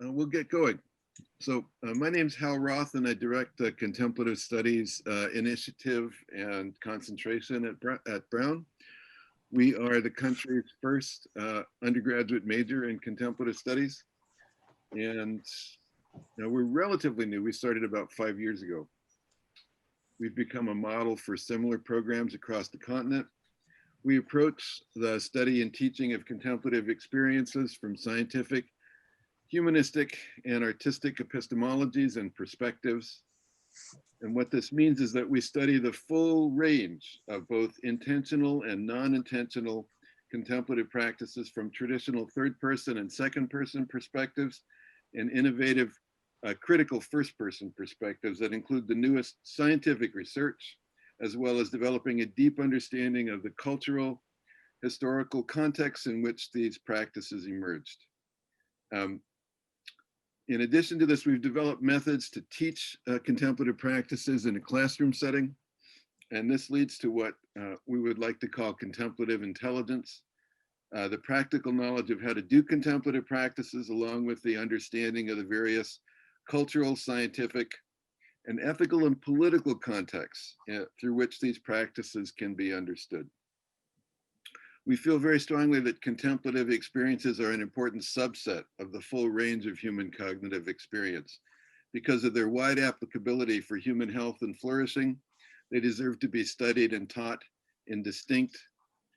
We'll get going. My name is Hal Roth, and I direct the Contemplative Studies Initiative and Concentration at Brown. We are the country's first undergraduate major in Contemplative Studies, and we're relatively new. We started about 5 years ago. We've become a model for similar programs across the continent. We approach the study and teaching of contemplative experiences from scientific, humanistic, and artistic epistemologies and perspectives. And what this means is that we study the full range of both intentional and non-intentional contemplative practices from traditional third person and second person perspectives and innovative critical first person perspectives that include the newest scientific research, as well as developing a deep understanding of the cultural, historical contexts in which these practices emerged. In addition to this, we've developed methods to teach contemplative practices in a classroom setting. And this leads to what we would like to call contemplative intelligence, the practical knowledge of how to do contemplative practices, along with the understanding of the various cultural, scientific, and ethical and political contexts through which these practices can be understood. We feel very strongly that contemplative experiences are an important subset of the full range of human cognitive experience. Because of their wide applicability for human health and flourishing, they deserve to be studied and taught in a distinct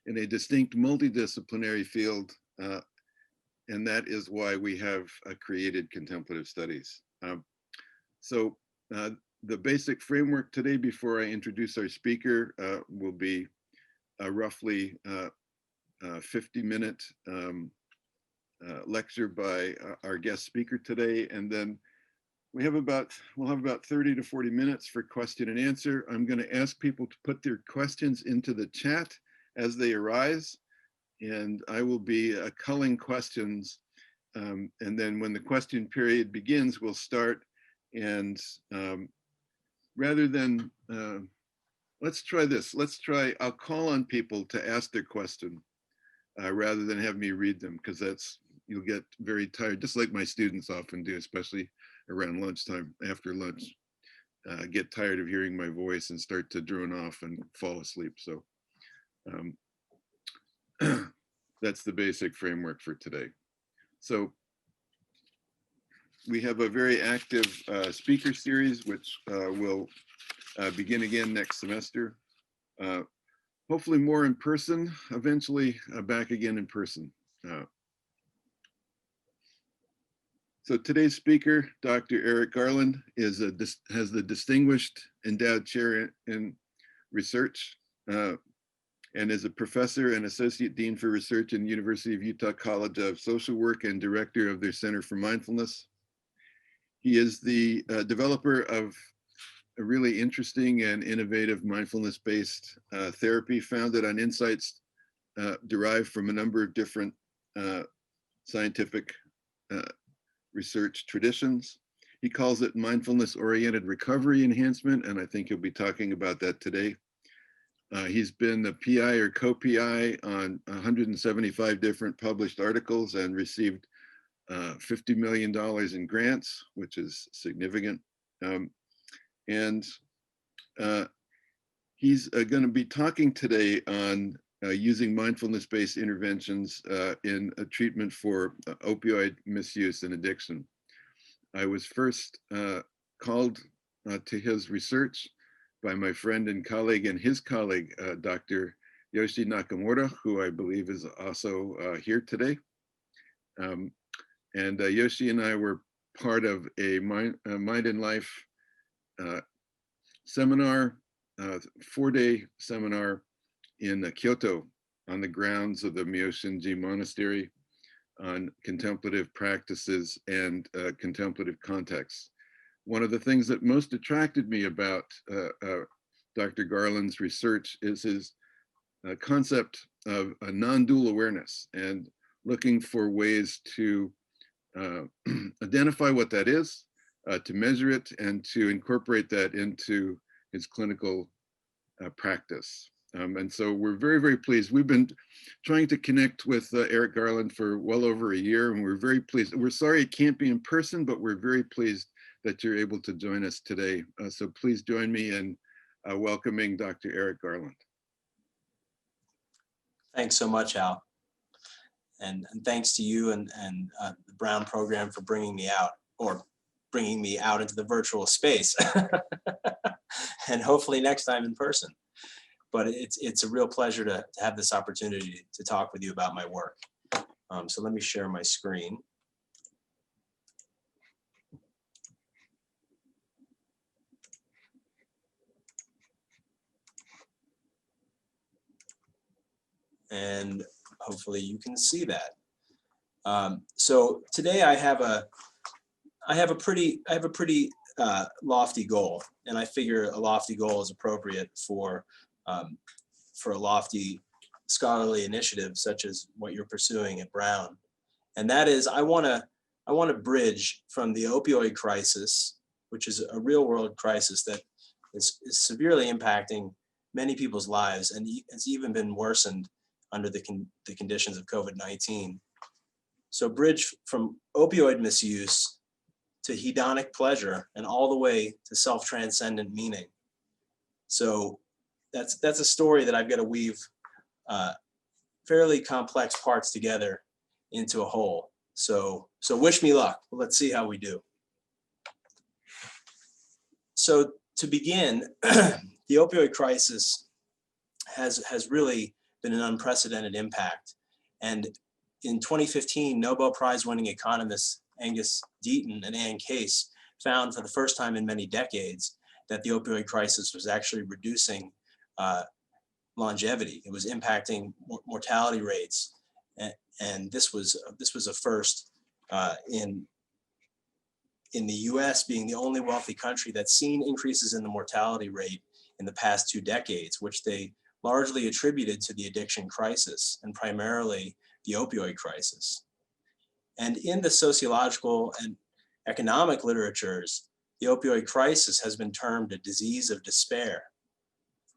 multidisciplinary field, and that is why we have created contemplative studies. The basic framework today, before I introduce our speaker, will be roughly 50-minute lecture by our guest speaker today, and then we'll have about 30 to 40 minutes for question and answer. I'm going to ask people to put their questions into the chat as they arise, and I will be culling questions, and then when the question period begins, we'll start. And rather than let's try this. I'll call on people to ask their question rather than have me read them, because you'll get very tired, just like my students often do, especially around lunchtime, after lunch. Get tired of hearing my voice and start to drone off and fall asleep. So that's the basic framework for today. So we have a very active speaker series, which will begin again next semester. Hopefully more in person, eventually back again in person. So today's speaker, Dr. Eric Garland, has the Distinguished Endowed Chair in Research and is a professor and associate dean for research in University of Utah College of Social Work and director of their Center for Mindfulness. He is the developer of a really interesting and innovative mindfulness-based therapy founded on insights derived from a number of different scientific research traditions. He calls it mindfulness-oriented recovery enhancement, and I think he'll be talking about that today. He's been a PI or co-PI on 175 different published articles and received $50 million in grants, which is significant. He's going to be talking today on using mindfulness-based interventions in a treatment for opioid misuse and addiction. I was first called to his research by my friend and colleague and his colleague, Dr. Yoshi Nakamura, who I believe is also here today. Yoshi and I were part of a Mind and Life seminar, 4-day seminar in Kyoto on the grounds of the Myoshinji Monastery on contemplative practices and contemplative contexts. One of the things that most attracted me about Dr. Garland's research is his concept of a non-dual awareness and looking for ways to identify what that is, to measure it, and to incorporate that into his clinical practice. And so we're very, very pleased. We've been trying to connect with Eric Garland for well over a year, and we're very pleased. We're sorry it can't be in person, but we're very pleased that you're able to join us today. So please join me in welcoming Dr. Eric Garland. Thanks so much, Al. And thanks to you and the Brown program for bringing me out, or bringing me out into the virtual space. And hopefully next time in person. But it's a real pleasure to have this opportunity to talk with you about my work. So let me share my screen. And hopefully you can see that. So today I have a pretty lofty goal, and I figure a lofty goal is appropriate for a lofty scholarly initiative such as what you're pursuing at Brown. And that is, I want to bridge from the opioid crisis, which is a real world crisis that is severely impacting many people's lives, and has even been worsened under the conditions of COVID-19. So bridge from opioid misuse to hedonic pleasure and all the way to self-transcendent meaning. So that's a story that I've got to weave fairly complex parts together into a whole. So wish me luck. Let's see how we do. So to begin, the opioid crisis has really been an unprecedented impact. And in 2015, Nobel Prize winning economists Angus Deaton and Ann Case found for the first time in many decades that the opioid crisis was actually reducing longevity. It was impacting mortality rates, and this was a first in the U.S. being the only wealthy country that's seen increases in the mortality rate in the past 2 decades, which they largely attributed to the addiction crisis and primarily the opioid crisis. And in the sociological and economic literatures, the opioid crisis has been termed a disease of despair.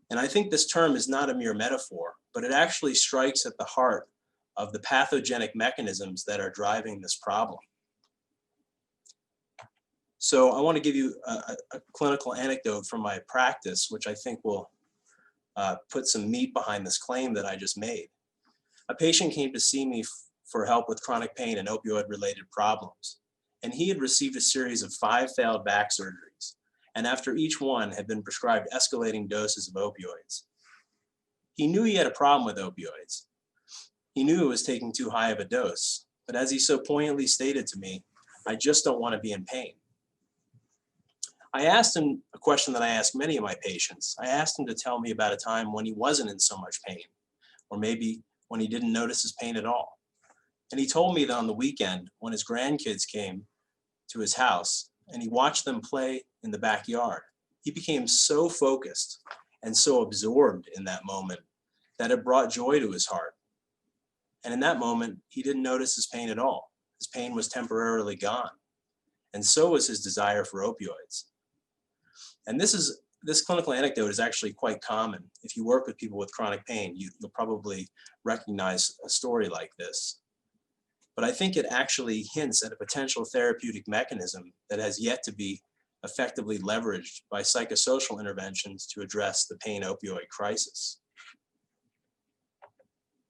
And I think this term is not a mere metaphor, but it actually strikes at the heart of the pathogenic mechanisms that are driving this problem. So I want to give you a clinical anecdote from my practice, which I think will put some meat behind this claim that I just made. A patient came to see me for help with chronic pain and opioid-related problems, and he had received a series of 5 failed back surgeries, and after each one had been prescribed escalating doses of opioids. He knew he had a problem with opioids. He knew it was taking too high of a dose, but as he so poignantly stated to me, I just don't want to be in pain. I asked him a question that I ask many of my patients. I asked him to tell me about a time when he wasn't in so much pain, or maybe when he didn't notice his pain at all. And he told me that on the weekend, when his grandkids came to his house and he watched them play in the backyard, he became so focused and so absorbed in that moment that it brought joy to his heart. And in that moment, he didn't notice his pain at all. His pain was temporarily gone. And so was his desire for opioids. And this clinical anecdote is actually quite common. If you work with people with chronic pain, you'll probably recognize a story like this. But I think it actually hints at a potential therapeutic mechanism that has yet to be effectively leveraged by psychosocial interventions to address the pain opioid crisis.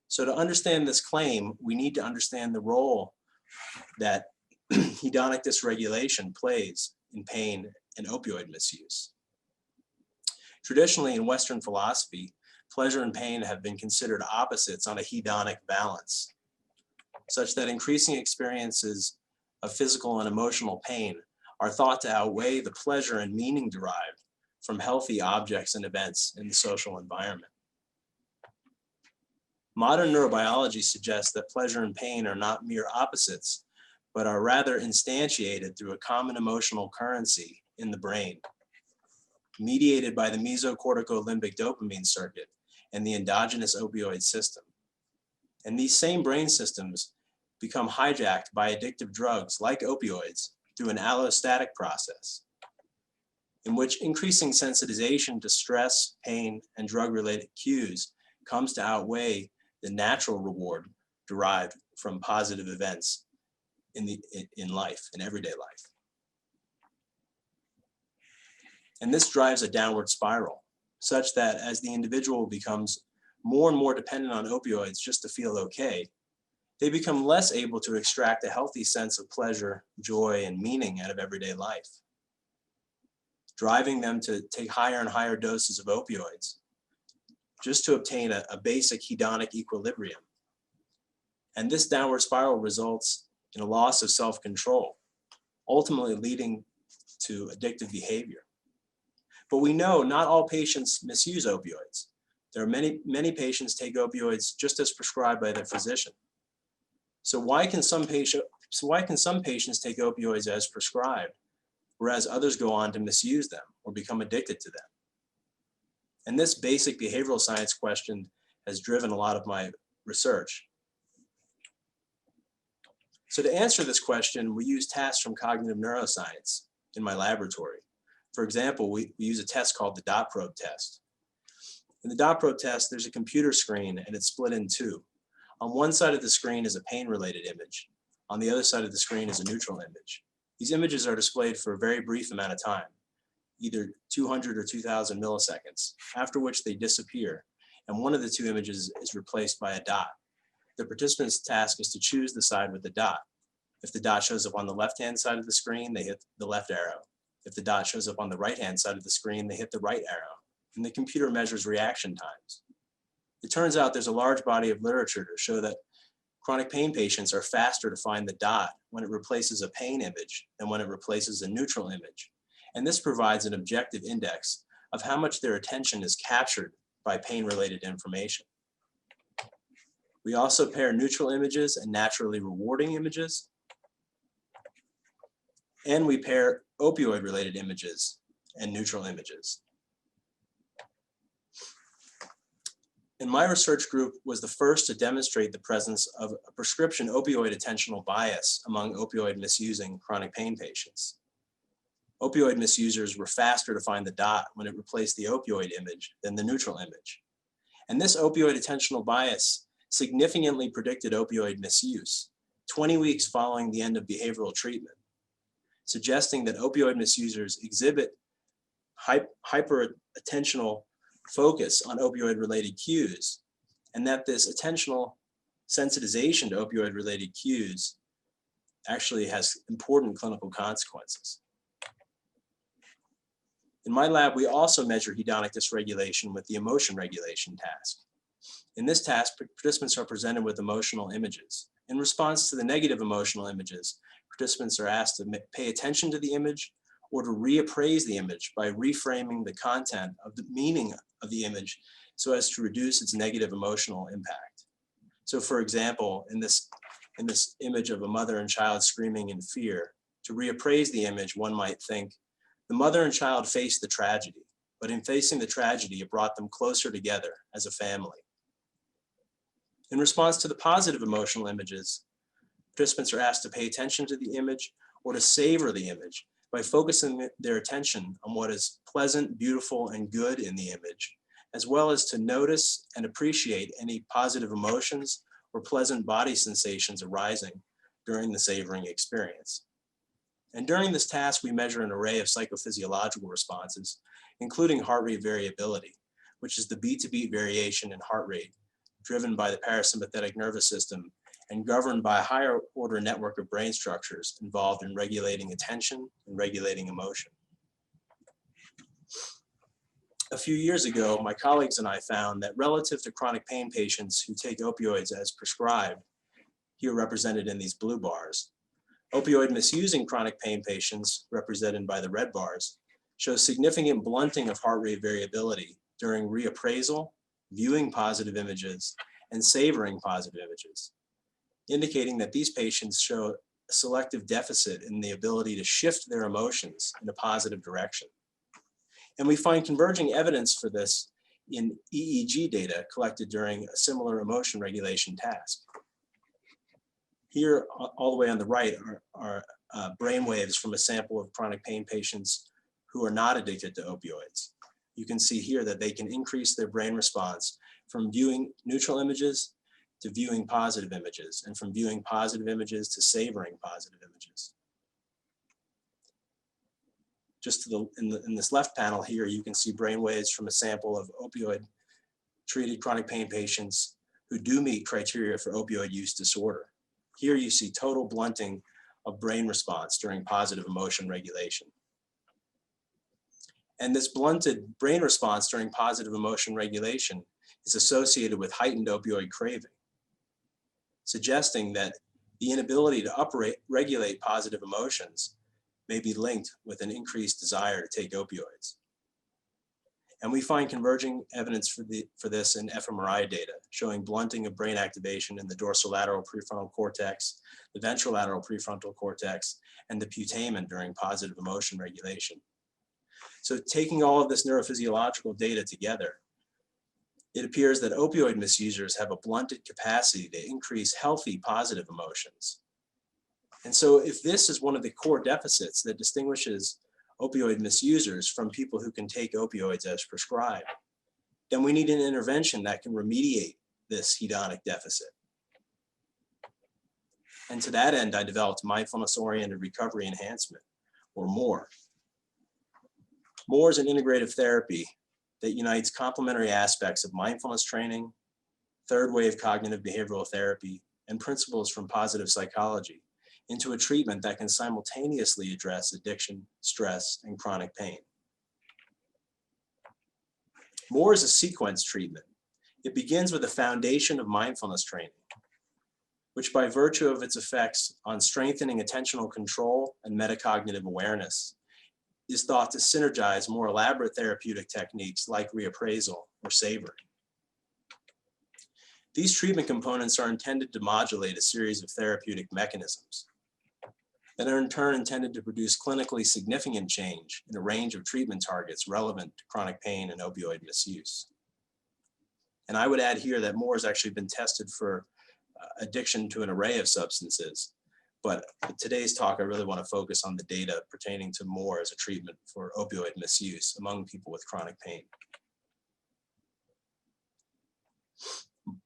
So to understand this claim, we need to understand the role that hedonic dysregulation plays in pain and opioid misuse. Traditionally in Western philosophy, pleasure and pain have been considered opposites on a hedonic balance, such that increasing experiences of physical and emotional pain are thought to outweigh the pleasure and meaning derived from healthy objects and events in the social environment. Modern neurobiology suggests that pleasure and pain are not mere opposites, but are rather instantiated through a common emotional currency in the brain, mediated by the mesocorticolimbic dopamine circuit and the endogenous opioid system. And these same brain systems become hijacked by addictive drugs like opioids through an allostatic process. in which increasing sensitization to stress, pain, and drug-related cues comes to outweigh the natural reward derived from positive events in life, in everyday life. And this drives a downward spiral, such that as the individual becomes more and more dependent on opioids just to feel okay, they become less able to extract a healthy sense of pleasure, joy, and meaning out of everyday life, driving them to take higher and higher doses of opioids just to obtain a basic hedonic equilibrium. And this downward spiral results in a loss of self-control, ultimately leading to addictive behavior. But we know not all patients misuse opioids. There are many patients take opioids just as prescribed by their physician. So why can some patients take opioids as prescribed, whereas others go on to misuse them or become addicted to them? And this basic behavioral science question has driven a lot of my research. So to answer this question, we use tasks from cognitive neuroscience in my laboratory. For example, we use a test called the dot probe test. In the dot probe test, there's a computer screen and it's split in two. On one side of the screen is a pain-related image. On the other side of the screen is a neutral image. These images are displayed for a very brief amount of time, either 200 or 2000 milliseconds, after which they disappear, and one of the two images is replaced by a dot. The participant's task is to choose the side with the dot. If the dot shows up on the left-hand side of the screen, they hit the left arrow. If the dot shows up on the right-hand side of the screen, they hit the right arrow, and the computer measures reaction times. It turns out there's a large body of literature to show that chronic pain patients are faster to find the dot when it replaces a pain image than when it replaces a neutral image. And this provides an objective index of how much their attention is captured by pain-related information. We also pair neutral images and naturally rewarding images. And we pair opioid-related images and neutral images. And my research group was the first to demonstrate the presence of a prescription opioid attentional bias among opioid misusing chronic pain patients. Opioid misusers were faster to find the dot when it replaced the opioid image than the neutral image. And this opioid attentional bias significantly predicted opioid misuse 20 weeks following the end of behavioral treatment, suggesting that opioid misusers exhibit hyper-attentional focus on opioid-related cues, and that this attentional sensitization to opioid-related cues actually has important clinical consequences. In my lab, we also measure hedonic dysregulation with the emotion regulation task. In this task, participants are presented with emotional images. In response to the negative emotional images, participants are asked to pay attention to the image or to reappraise the image by reframing the content of the meaning of the image so as to reduce its negative emotional impact. So for example, in this image of a mother and child screaming in fear, to reappraise the image, one might think, the mother and child faced the tragedy, but in facing the tragedy, it brought them closer together as a family. In response to the positive emotional images, participants are asked to pay attention to the image or to savor the image by focusing their attention on what is pleasant, beautiful, and good in the image, as well as to notice and appreciate any positive emotions or pleasant body sensations arising during the savoring experience. And during this task, we measure an array of psychophysiological responses, including heart rate variability, which is the beat-to-beat variation in heart rate driven by the parasympathetic nervous system and governed by a higher order network of brain structures involved in regulating attention and regulating emotion. A few years ago, my colleagues and I found that relative to chronic pain patients who take opioids as prescribed, here represented in these blue bars, opioid misusing chronic pain patients, represented by the red bars, show significant blunting of heart rate variability during reappraisal, viewing positive images, and savoring positive images, indicating that these patients show a selective deficit in the ability to shift their emotions in a positive direction. And we find converging evidence for this in EEG data collected during a similar emotion regulation task. Here, all the way on the right, are brain waves from a sample of chronic pain patients who are not addicted to opioids. You can see here that they can increase their brain response from viewing neutral images to viewing positive images, and from viewing positive images to savoring positive images. Just to in this left panel here, you can see brain waves from a sample of opioid-treated chronic pain patients who do meet criteria for opioid use disorder. Here you see total blunting of brain response during positive emotion regulation. And this blunted brain response during positive emotion regulation is associated with heightened opioid craving, suggesting that the inability to regulate positive emotions may be linked with an increased desire to take opioids. And we find converging evidence for this in fMRI data, showing blunting of brain activation in the dorsolateral prefrontal cortex, the ventrolateral prefrontal cortex, and the putamen during positive emotion regulation. So taking all of this neurophysiological data together, it appears that opioid misusers have a blunted capacity to increase healthy positive emotions. And so if this is one of the core deficits that distinguishes opioid misusers from people who can take opioids as prescribed, then we need an intervention that can remediate this hedonic deficit. And to that end, I developed mindfulness-oriented recovery enhancement, or MORE. MORE is an integrative therapy that unites complementary aspects of mindfulness training, third wave cognitive behavioral therapy, and principles from positive psychology into a treatment that can simultaneously address addiction, stress, and chronic pain. MORE is a sequence treatment. It begins with a foundation of mindfulness training, which by virtue of its effects on strengthening attentional control and metacognitive awareness, is thought to synergize more elaborate therapeutic techniques like reappraisal or savoring. These treatment components are intended to modulate a series of therapeutic mechanisms that are in turn intended to produce clinically significant change in a range of treatment targets relevant to chronic pain and opioid misuse. And I would add here that MORE has actually been tested for addiction to an array of substances. But with today's talk, I really want to focus on the data pertaining to MORE as a treatment for opioid misuse among people with chronic pain.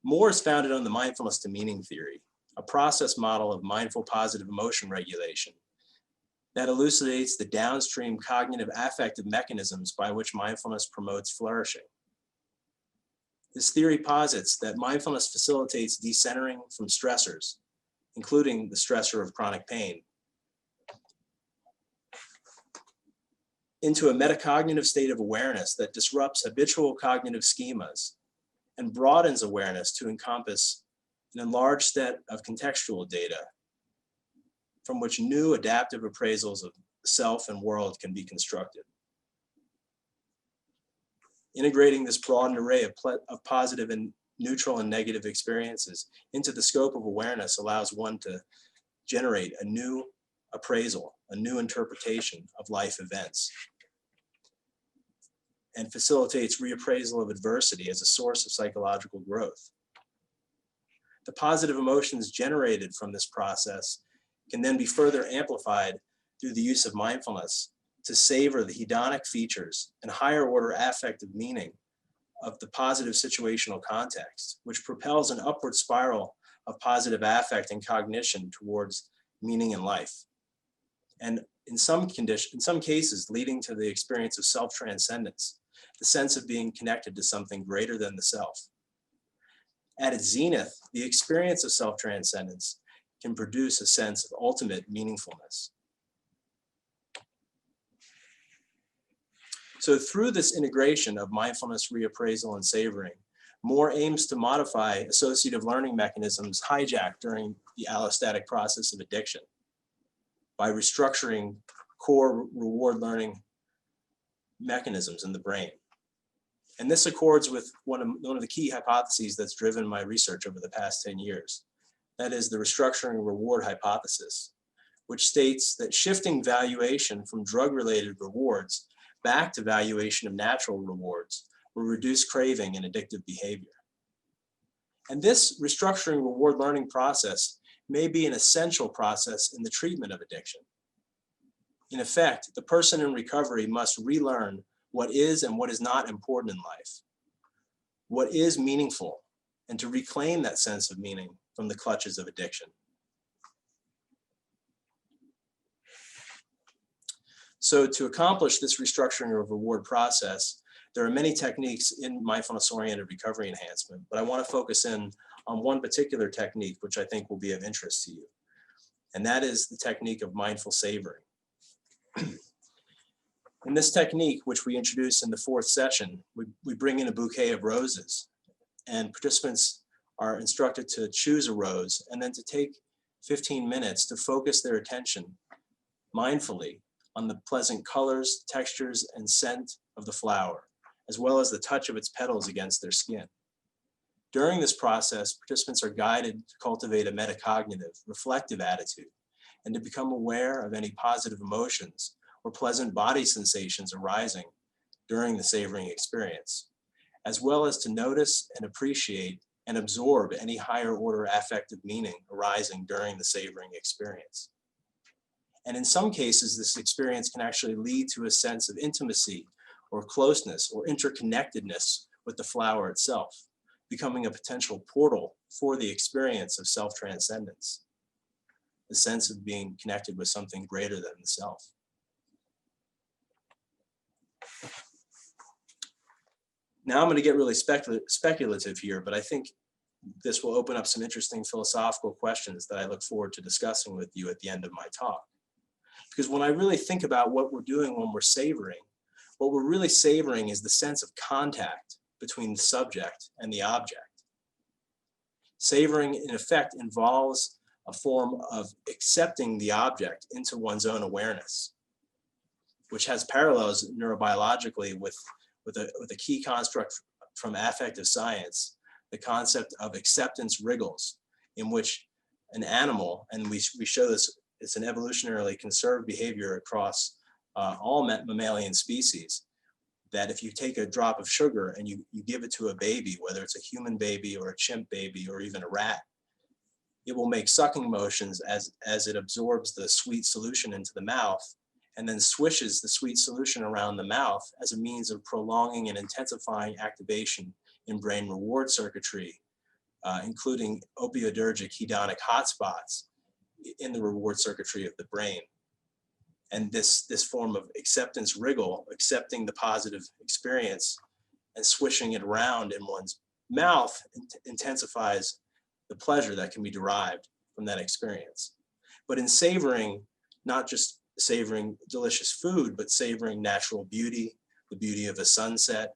MORE is founded on the mindfulness to meaning theory, a process model of mindful positive emotion regulation that elucidates the downstream cognitive affective mechanisms by which mindfulness promotes flourishing. This theory posits that mindfulness facilitates decentering from stressors, including the stressor of chronic pain, into a metacognitive state of awareness that disrupts habitual cognitive schemas and broadens awareness to encompass an enlarged set of contextual data from which new adaptive appraisals of self and world can be constructed. Integrating this broadened array of positive and neutral and negative experiences into the scope of awareness allows one to generate a new appraisal, a new interpretation of life events, and facilitates reappraisal of adversity as a source of psychological growth. The positive emotions generated from this process can then be further amplified through the use of mindfulness to savor the hedonic features and higher order affective meaning of the positive situational context, which propels an upward spiral of positive affect and cognition towards meaning in life. And in some cases, leading to the experience of self-transcendence, the sense of being connected to something greater than the self. At its zenith, the experience of self-transcendence can produce a sense of ultimate meaningfulness. So through this integration of mindfulness, reappraisal, and savoring, MORE aims to modify associative learning mechanisms hijacked during the allostatic process of addiction by restructuring core reward learning mechanisms in the brain. And this accords with one of the key hypotheses that's driven my research over the past 10 years. That is the restructuring reward hypothesis, which states that shifting valuation from drug-related rewards back to valuation of natural rewards will reduce craving and addictive behavior. And this restructuring reward learning process may be an essential process in the treatment of addiction. In effect, the person in recovery must relearn what is and what is not important in life, what is meaningful, and to reclaim that sense of meaning from the clutches of addiction. So to accomplish this restructuring of reward process, there are many techniques in mindfulness-oriented recovery enhancement, but I want to focus in on one particular technique, which I think will be of interest to you. And that is the technique of mindful savoring. In this technique, which we introduced in the 4th session, we bring in a bouquet of roses, and participants are instructed to choose a rose and then to take 15 minutes to focus their attention mindfully on the pleasant colors, textures, and scent of the flower, as well as the touch of its petals against their skin. During this process, participants are guided to cultivate a metacognitive, reflective attitude and to become aware of any positive emotions or pleasant body sensations arising during the savoring experience, as well as to notice and appreciate and absorb any higher order affective meaning arising during the savoring experience. And in some cases, this experience can actually lead to a sense of intimacy or closeness or interconnectedness with the flower itself, becoming a potential portal for the experience of self-transcendence, the sense of being connected with something greater than the self. Now I'm going to get really speculative here, but I think this will open up some interesting philosophical questions that I look forward to discussing with you at the end of my talk. Because when I really think about what we're doing when we're savoring, what we're really savoring is the sense of contact between the subject and the object. Savoring, in effect, involves a form of accepting the object into one's own awareness, which has parallels neurobiologically with a key construct from affective science, the concept of acceptance wriggles, in which an animal, and we show this, it's an evolutionarily conserved behavior across all mammalian species, that if you take a drop of sugar and you give it to a baby, whether it's a human baby or a chimp baby or even a rat, it will make sucking motions as it absorbs the sweet solution into the mouth and then swishes the sweet solution around the mouth as a means of prolonging and intensifying activation in brain reward circuitry, including opioidergic hedonic hotspots in the reward circuitry of the brain. And this form of acceptance wriggle, accepting the positive experience and swishing it around in one's mouth intensifies the pleasure that can be derived from that experience. But in savoring, not just savoring delicious food, but savoring natural beauty, the beauty of a sunset,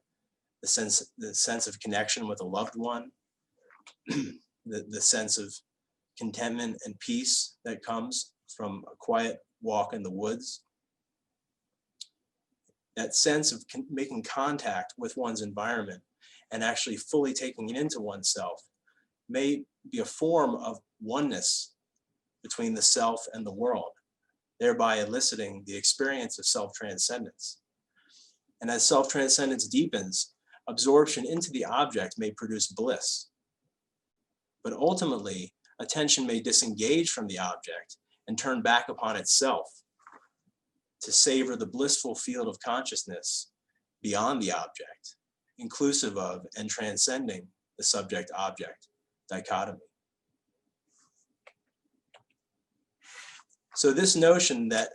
the sense of connection with a loved one, the sense of contentment and peace that comes from a quiet walk in the woods. That sense of making contact with one's environment and actually fully taking it into oneself may be a form of oneness between the self and the world, thereby eliciting the experience of self-transcendence. And as self-transcendence deepens, absorption into the object may produce bliss. But ultimately, attention may disengage from the object and turn back upon itself to savor the blissful field of consciousness beyond the object, inclusive of and transcending the subject-object dichotomy. So this notion that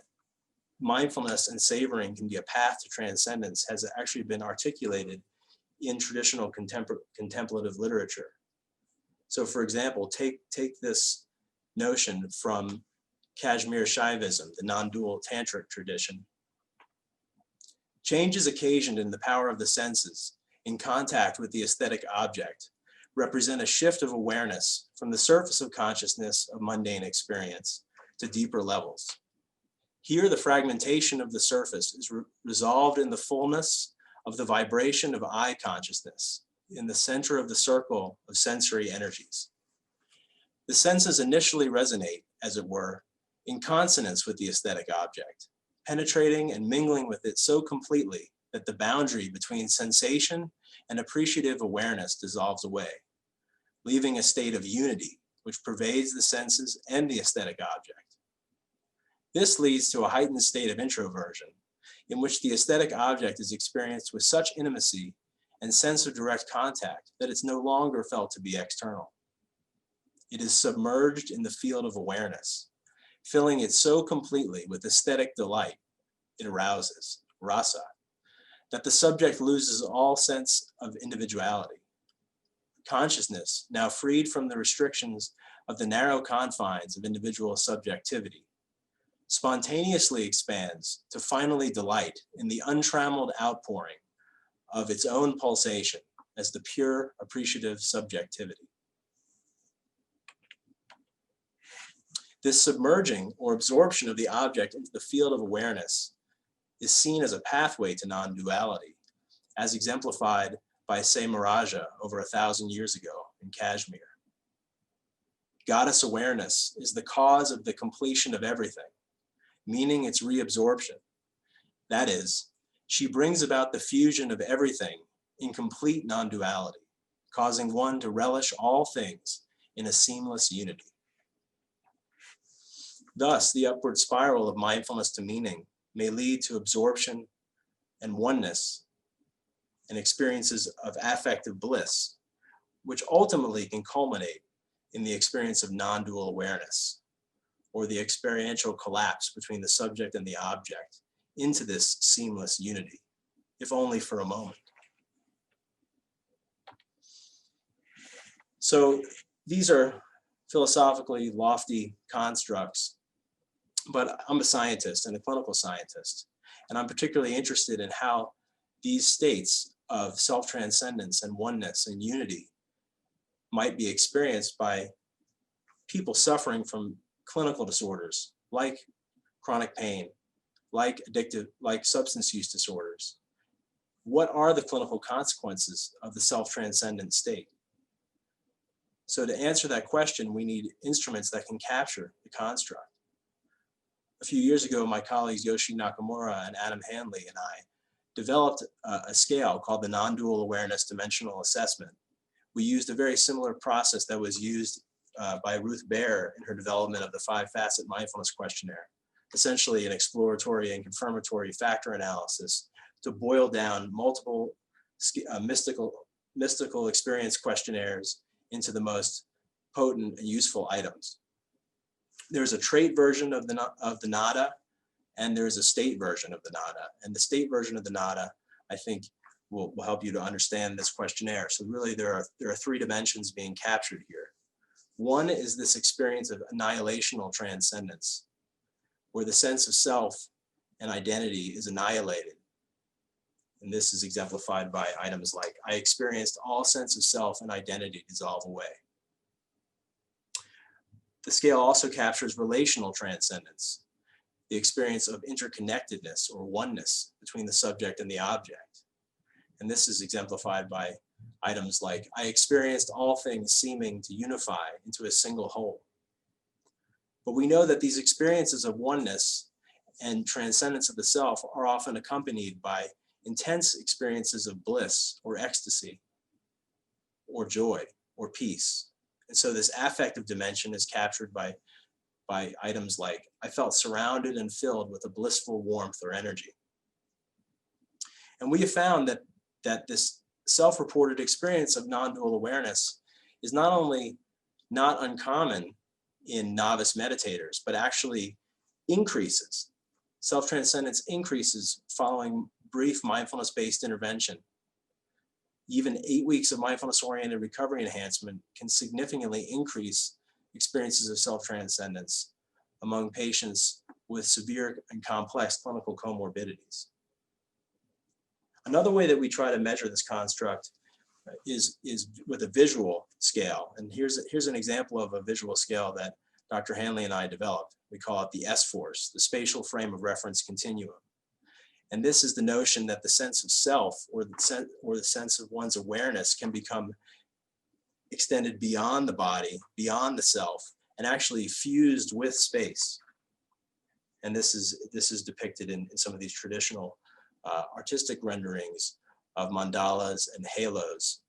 mindfulness and savoring can be a path to transcendence has actually been articulated in traditional contemplative literature. So for example, take this notion from Kashmir Shaivism, the non-dual tantric tradition. Change is occasioned in the power of the senses in contact with the aesthetic object, represent a shift of awareness from the surface of consciousness of mundane experience to deeper levels. Here, the fragmentation of the surface is resolved in the fullness of the vibration of eye consciousness in the center of the circle of sensory energies. The senses initially resonate, as it were, in consonance with the aesthetic object, penetrating and mingling with it so completely that the boundary between sensation and appreciative awareness dissolves away, leaving a state of unity which pervades the senses and the aesthetic object. This leads to a heightened state of introversion, in which the aesthetic object is experienced with such intimacy and sense of direct contact that it's no longer felt to be external. It is submerged in the field of awareness, filling it so completely with aesthetic delight it arouses, rasa, that the subject loses all sense of individuality. Consciousness, now freed from the restrictions of the narrow confines of individual subjectivity, spontaneously expands to finally delight in the untrammeled outpouring of its own pulsation as the pure appreciative subjectivity. This submerging or absorption of the object into the field of awareness is seen as a pathway to non-duality, as exemplified by Se Maharaja over 1,000 years ago in Kashmir. Goddess awareness is the cause of the completion of everything, meaning its reabsorption. That is, she brings about the fusion of everything in complete non-duality, causing one to relish all things in a seamless unity. Thus, the upward spiral of mindfulness to meaning may lead to absorption and oneness and experiences of affective bliss, which ultimately can culminate in the experience of non-dual awareness, or the experiential collapse between the subject and the object into this seamless unity, if only for a moment. So these are philosophically lofty constructs, but I'm a scientist and a clinical scientist, and I'm particularly interested in how these states of self-transcendence and oneness and unity might be experienced by people suffering from clinical disorders like chronic pain, like addictive, like substance use disorders. What are the clinical consequences of the self-transcendent state? So to answer that question, we need instruments that can capture the construct. A few years ago, my colleagues Yoshi Nakamura and Adam Hanley and I developed a scale called the Non-Dual Awareness Dimensional Assessment. We used a very similar process that was used by Ruth Baer in her development of the 5-facet mindfulness questionnaire, essentially an exploratory and confirmatory factor analysis to boil down multiple mystical experience questionnaires into the most potent and useful items. There's a trait version of the nada, and there's a state version of the nada. And the state version of the nada, I think, will help you to understand this questionnaire. So really there are 3 dimensions being captured here. One is this experience of annihilational transcendence, where the sense of self and identity is annihilated. And this is exemplified by items like, I experienced all sense of self and identity dissolve away. The scale also captures relational transcendence, the experience of interconnectedness or oneness between the subject and the object. And this is exemplified by items like, I experienced all things seeming to unify into a single whole. But we know that these experiences of oneness and transcendence of the self are often accompanied by intense experiences of bliss or ecstasy or joy or peace. And so this affective dimension is captured by items like, I felt surrounded and filled with a blissful warmth or energy. And we have found that this self-reported experience of non-dual awareness is not only not uncommon in novice meditators, but actually increases. Self-transcendence increases following brief mindfulness-based intervention. Even 8 weeks of mindfulness-oriented recovery enhancement can significantly increase experiences of self-transcendence among patients with severe and complex clinical comorbidities. Another way that we try to measure this construct is with a visual scale. And here's an example of a visual scale that Dr. Hanley and I developed. We call it the S-force, the spatial frame of reference continuum. And this is the notion that the sense of self or the sense of one's awareness can become extended beyond the body, beyond the self, and actually fused with space. And this is depicted in some of these traditional artistic renderings of mandalas and halos.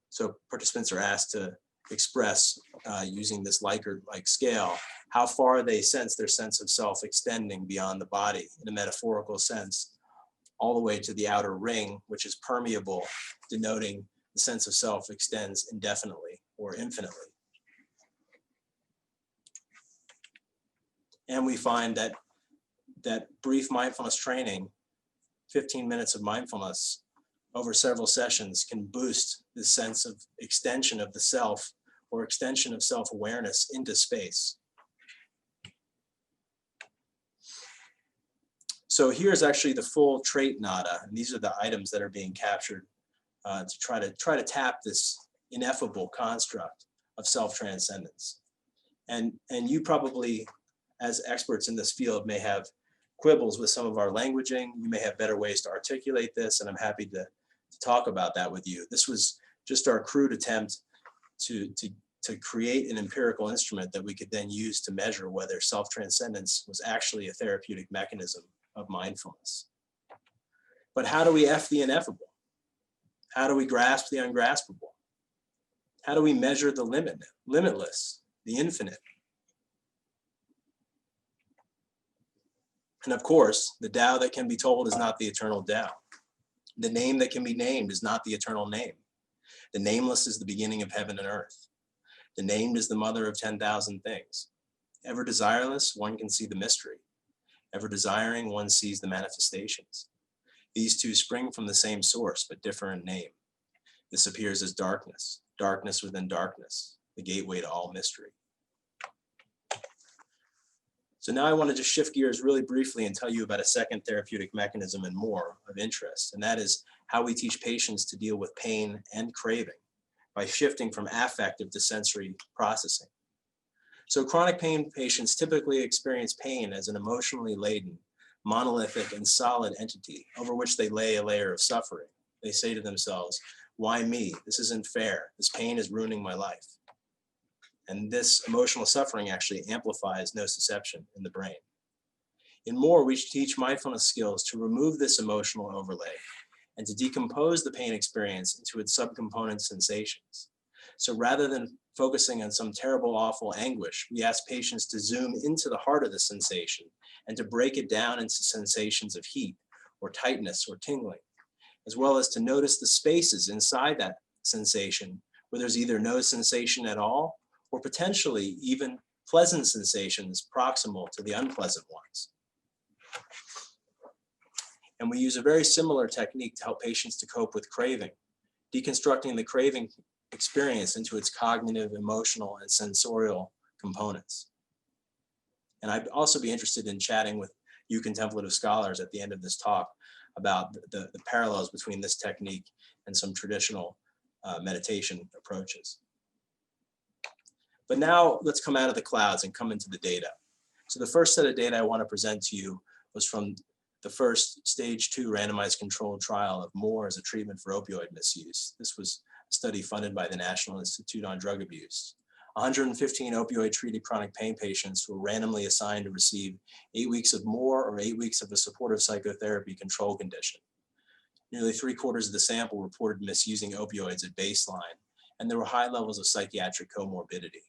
So participants are asked to express using this Likert-like scale how far they sense their sense of self extending beyond the body in a metaphorical sense, all the way to the outer ring, which is permeable, denoting the sense of self extends indefinitely or infinitely. And we find that brief mindfulness training, 15 minutes of mindfulness over several sessions, can boost the sense of extension of the self or extension of self-awareness into space. So here's actually the full trait nada, and these are the items that are being captured to try to tap this ineffable construct of self-transcendence. And you probably, as experts in this field, may have quibbles with some of our languaging. You may have better ways to articulate this, and I'm happy to talk about that with you. This was just our crude attempt to create an empirical instrument that we could then use to measure whether self-transcendence was actually a therapeutic mechanism of mindfulness. But how do we F the ineffable? How do we grasp the ungraspable? How do we measure the limitless, the infinite? And of course, the Tao that can be told is not the eternal Tao. The name that can be named is not the eternal name. The nameless is the beginning of heaven and earth. The named is the mother of 10,000 things. Ever desireless, one can see the mystery. Ever desiring, one sees the manifestations. These two spring from the same source, but differ in name. This appears as darkness, darkness within darkness, the gateway to all mystery. So now I want to just shift gears really briefly and tell you about a second therapeutic mechanism and more of interest, and that is how we teach patients to deal with pain and craving by shifting from affective to sensory processing. So chronic pain patients typically experience pain as an emotionally laden, monolithic and solid entity over which they lay a layer of suffering. They say to themselves, why me? This isn't fair. This pain is ruining my life. And this emotional suffering actually amplifies nociception in the brain. In more, we teach mindfulness skills to remove this emotional overlay and to decompose the pain experience into its subcomponent sensations. So rather than focusing on some terrible, awful anguish, we ask patients to zoom into the heart of the sensation and to break it down into sensations of heat or tightness or tingling, as well as to notice the spaces inside that sensation where there's either no sensation at all or potentially even pleasant sensations proximal to the unpleasant ones. And we use a very similar technique to help patients to cope with craving, deconstructing the craving experience into its cognitive, emotional, and sensorial components. And I'd also be interested in chatting with you contemplative scholars at the end of this talk about the parallels between this technique and some traditional meditation approaches. But now let's come out of the clouds and come into the data. So the first set of data I want to present to you was from the first stage 2 randomized controlled trial of MORE as a treatment for opioid misuse. This was a study funded by the National Institute on Drug Abuse. 115 opioid-treated chronic pain patients were randomly assigned to receive 8 weeks of MORE or 8 weeks of a supportive psychotherapy control condition. Nearly 3/4 of the sample reported misusing opioids at baseline, and there were high levels of psychiatric comorbidity.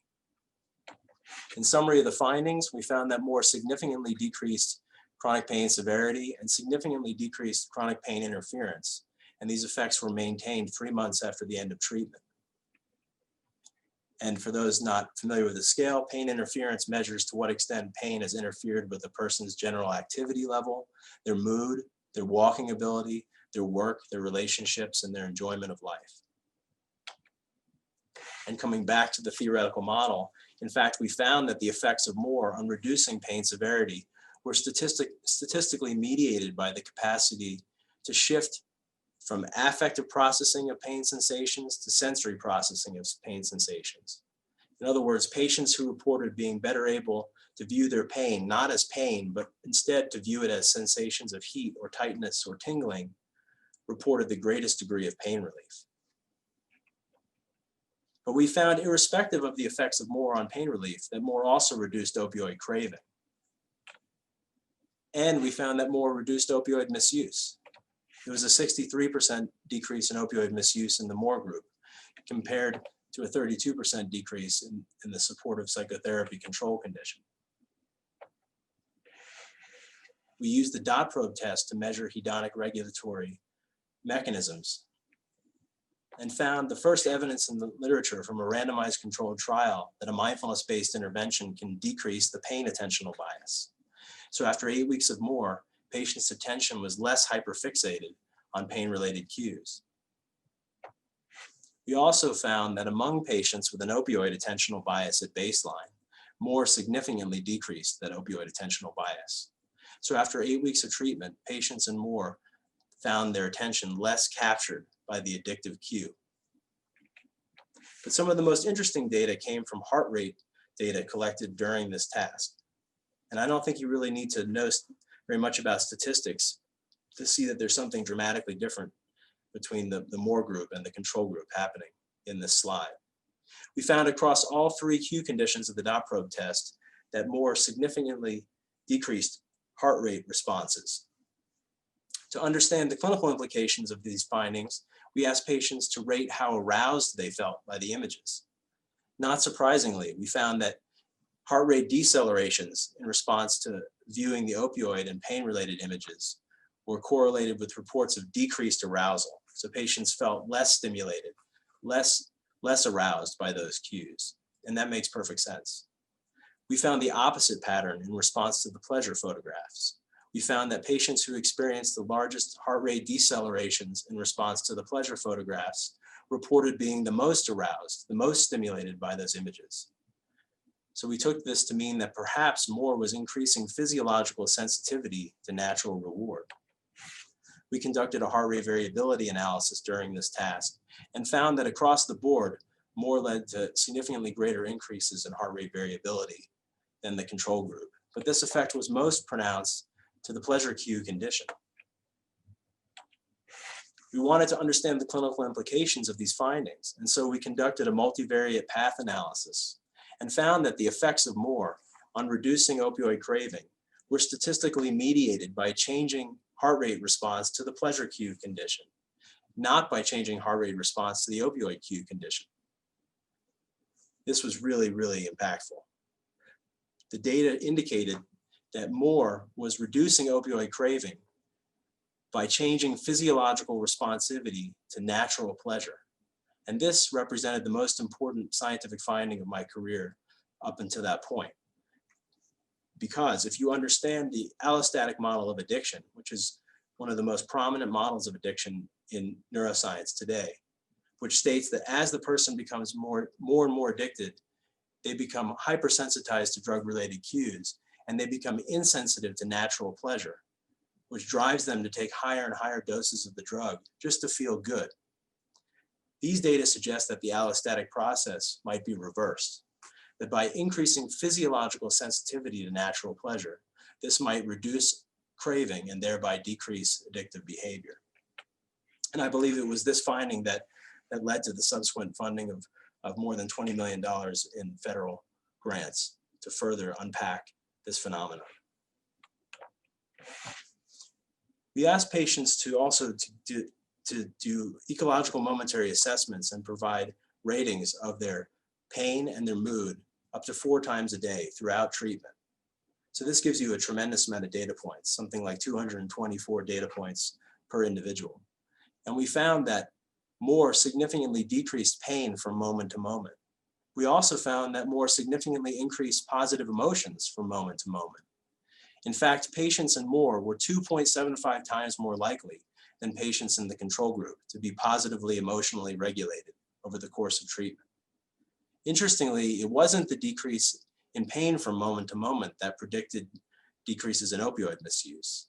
In summary of the findings, we found that MORE significantly decreased chronic pain severity and significantly decreased chronic pain interference, and these effects were maintained 3 months after the end of treatment. And for those not familiar with the scale, pain interference measures to what extent pain has interfered with a person's general activity level, their mood, their walking ability, their work, their relationships, and their enjoyment of life. And coming back to the theoretical model, in fact, we found that the effects of MORE on reducing pain severity were statistically mediated by the capacity to shift from affective processing of pain sensations to sensory processing of pain sensations. In other words, patients who reported being better able to view their pain not as pain, but instead to view it as sensations of heat or tightness or tingling, reported the greatest degree of pain relief. But we found, irrespective of the effects of MORE on pain relief, that MORE also reduced opioid craving. And we found that MORE reduced opioid misuse. There was a 63% decrease in opioid misuse in the MORE group, compared to a 32% decrease in the supportive psychotherapy control condition. We used the dot probe test to measure hedonic regulatory mechanisms and found the first evidence in the literature from a randomized controlled trial that a mindfulness-based intervention can decrease the pain attentional bias. So after 8 weeks of more, patients' attention was less hyperfixated on pain-related cues. We also found that among patients with an opioid attentional bias at baseline, more significantly decreased that opioid attentional bias. So after 8 weeks of treatment, patients and more found their attention less captured by the addictive cue. But some of the most interesting data came from heart rate data collected during this task. And I don't think you really need to know very much about statistics to see that there's something dramatically different between the Moore group and the control group happening in this slide. We found across all 3 cue conditions of the dot probe test that Moore significantly decreased heart rate responses. To understand the clinical implications of these findings, we asked patients to rate how aroused they felt by the images. Not surprisingly, we found that heart rate decelerations in response to viewing the opioid and pain-related images were correlated with reports of decreased arousal. So patients felt less stimulated, less aroused by those cues. And that makes perfect sense. We found the opposite pattern in response to the pleasure photographs. We found that patients who experienced the largest heart rate decelerations in response to the pleasure photographs reported being the most aroused, the most stimulated by those images. So we took this to mean that perhaps Moore was increasing physiological sensitivity to natural reward. We conducted a heart rate variability analysis during this task and found that across the board, Moore led to significantly greater increases in heart rate variability than the control group. But this effect was most pronounced to the pleasure cue condition. We wanted to understand the clinical implications of these findings, and so we conducted a multivariate path analysis and found that the effects of Moore on reducing opioid craving were statistically mediated by changing heart rate response to the pleasure cue condition, not by changing heart rate response to the opioid cue condition. This was really, really impactful. The data indicated that Moore was reducing opioid craving by changing physiological responsivity to natural pleasure. And this represented the most important scientific finding of my career up until that point. Because if you understand the allostatic model of addiction, which is one of the most prominent models of addiction in neuroscience today, which states that as the person becomes more and more addicted, they become hypersensitized to drug-related cues, and they become insensitive to natural pleasure, which drives them to take higher and higher doses of the drug just to feel good. These data suggest that the allostatic process might be reversed, that by increasing physiological sensitivity to natural pleasure, this might reduce craving and thereby decrease addictive behavior. And I believe it was this finding that led to the subsequent funding of more than $20 million in federal grants to further unpack this phenomenon. We asked patients to also do ecological momentary assessments and provide ratings of their pain and their mood up to 4 times a day throughout treatment. So this gives you a tremendous amount of data points, something like 224 data points per individual. And we found that Moore significantly decreased pain from moment to moment. We also found that Moore significantly increased positive emotions from moment to moment. In fact, patients in Moore were 2.75 times more likely than patients in the control group to be positively emotionally regulated over the course of treatment. Interestingly, it wasn't the decrease in pain from moment to moment that predicted decreases in opioid misuse.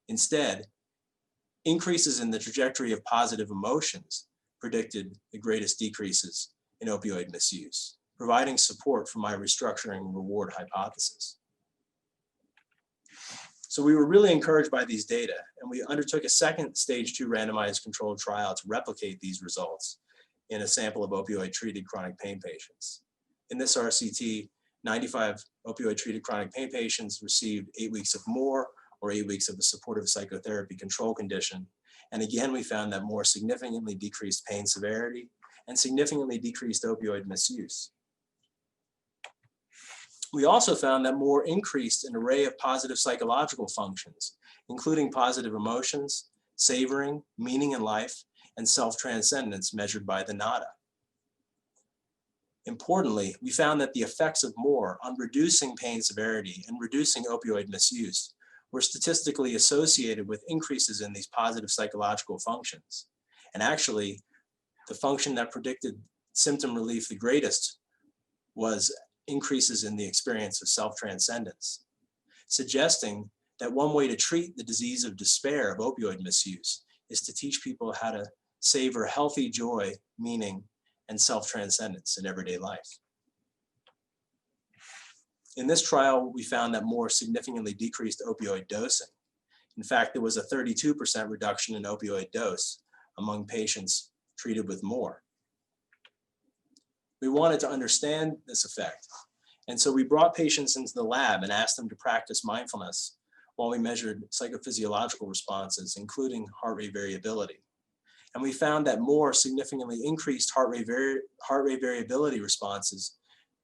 Instead, increases in the trajectory of positive emotions predicted the greatest decreases in opioid misuse, providing support for my restructuring reward hypothesis. So we were really encouraged by these data, and we undertook a second stage 2 randomized controlled trial to replicate these results in a sample of opioid-treated chronic pain patients. In this RCT, 95 opioid-treated chronic pain patients received 8 weeks of Moore or 8 weeks of a supportive psychotherapy control condition. And again, we found that Moore significantly decreased pain severity and significantly decreased opioid misuse. We also found that more increased an array of positive psychological functions, including positive emotions, savoring, meaning in life, and self-transcendence measured by the NADA. Importantly, we found that the effects of more on reducing pain severity and reducing opioid misuse were statistically associated with increases in these positive psychological functions. And actually, the function that predicted symptom relief the greatest was increases in the experience of self-transcendence, suggesting that one way to treat the disease of despair of opioid misuse is to teach people how to savor healthy joy, meaning, and self-transcendence in everyday life. In this trial, we found that more significantly decreased opioid dosing. In fact, there was a 32% reduction in opioid dose among patients treated with more. We wanted to understand this effect, and so we brought patients into the lab and asked them to practice mindfulness while we measured psychophysiological responses, including heart rate variability. And we found that more significantly increased heart rate variability responses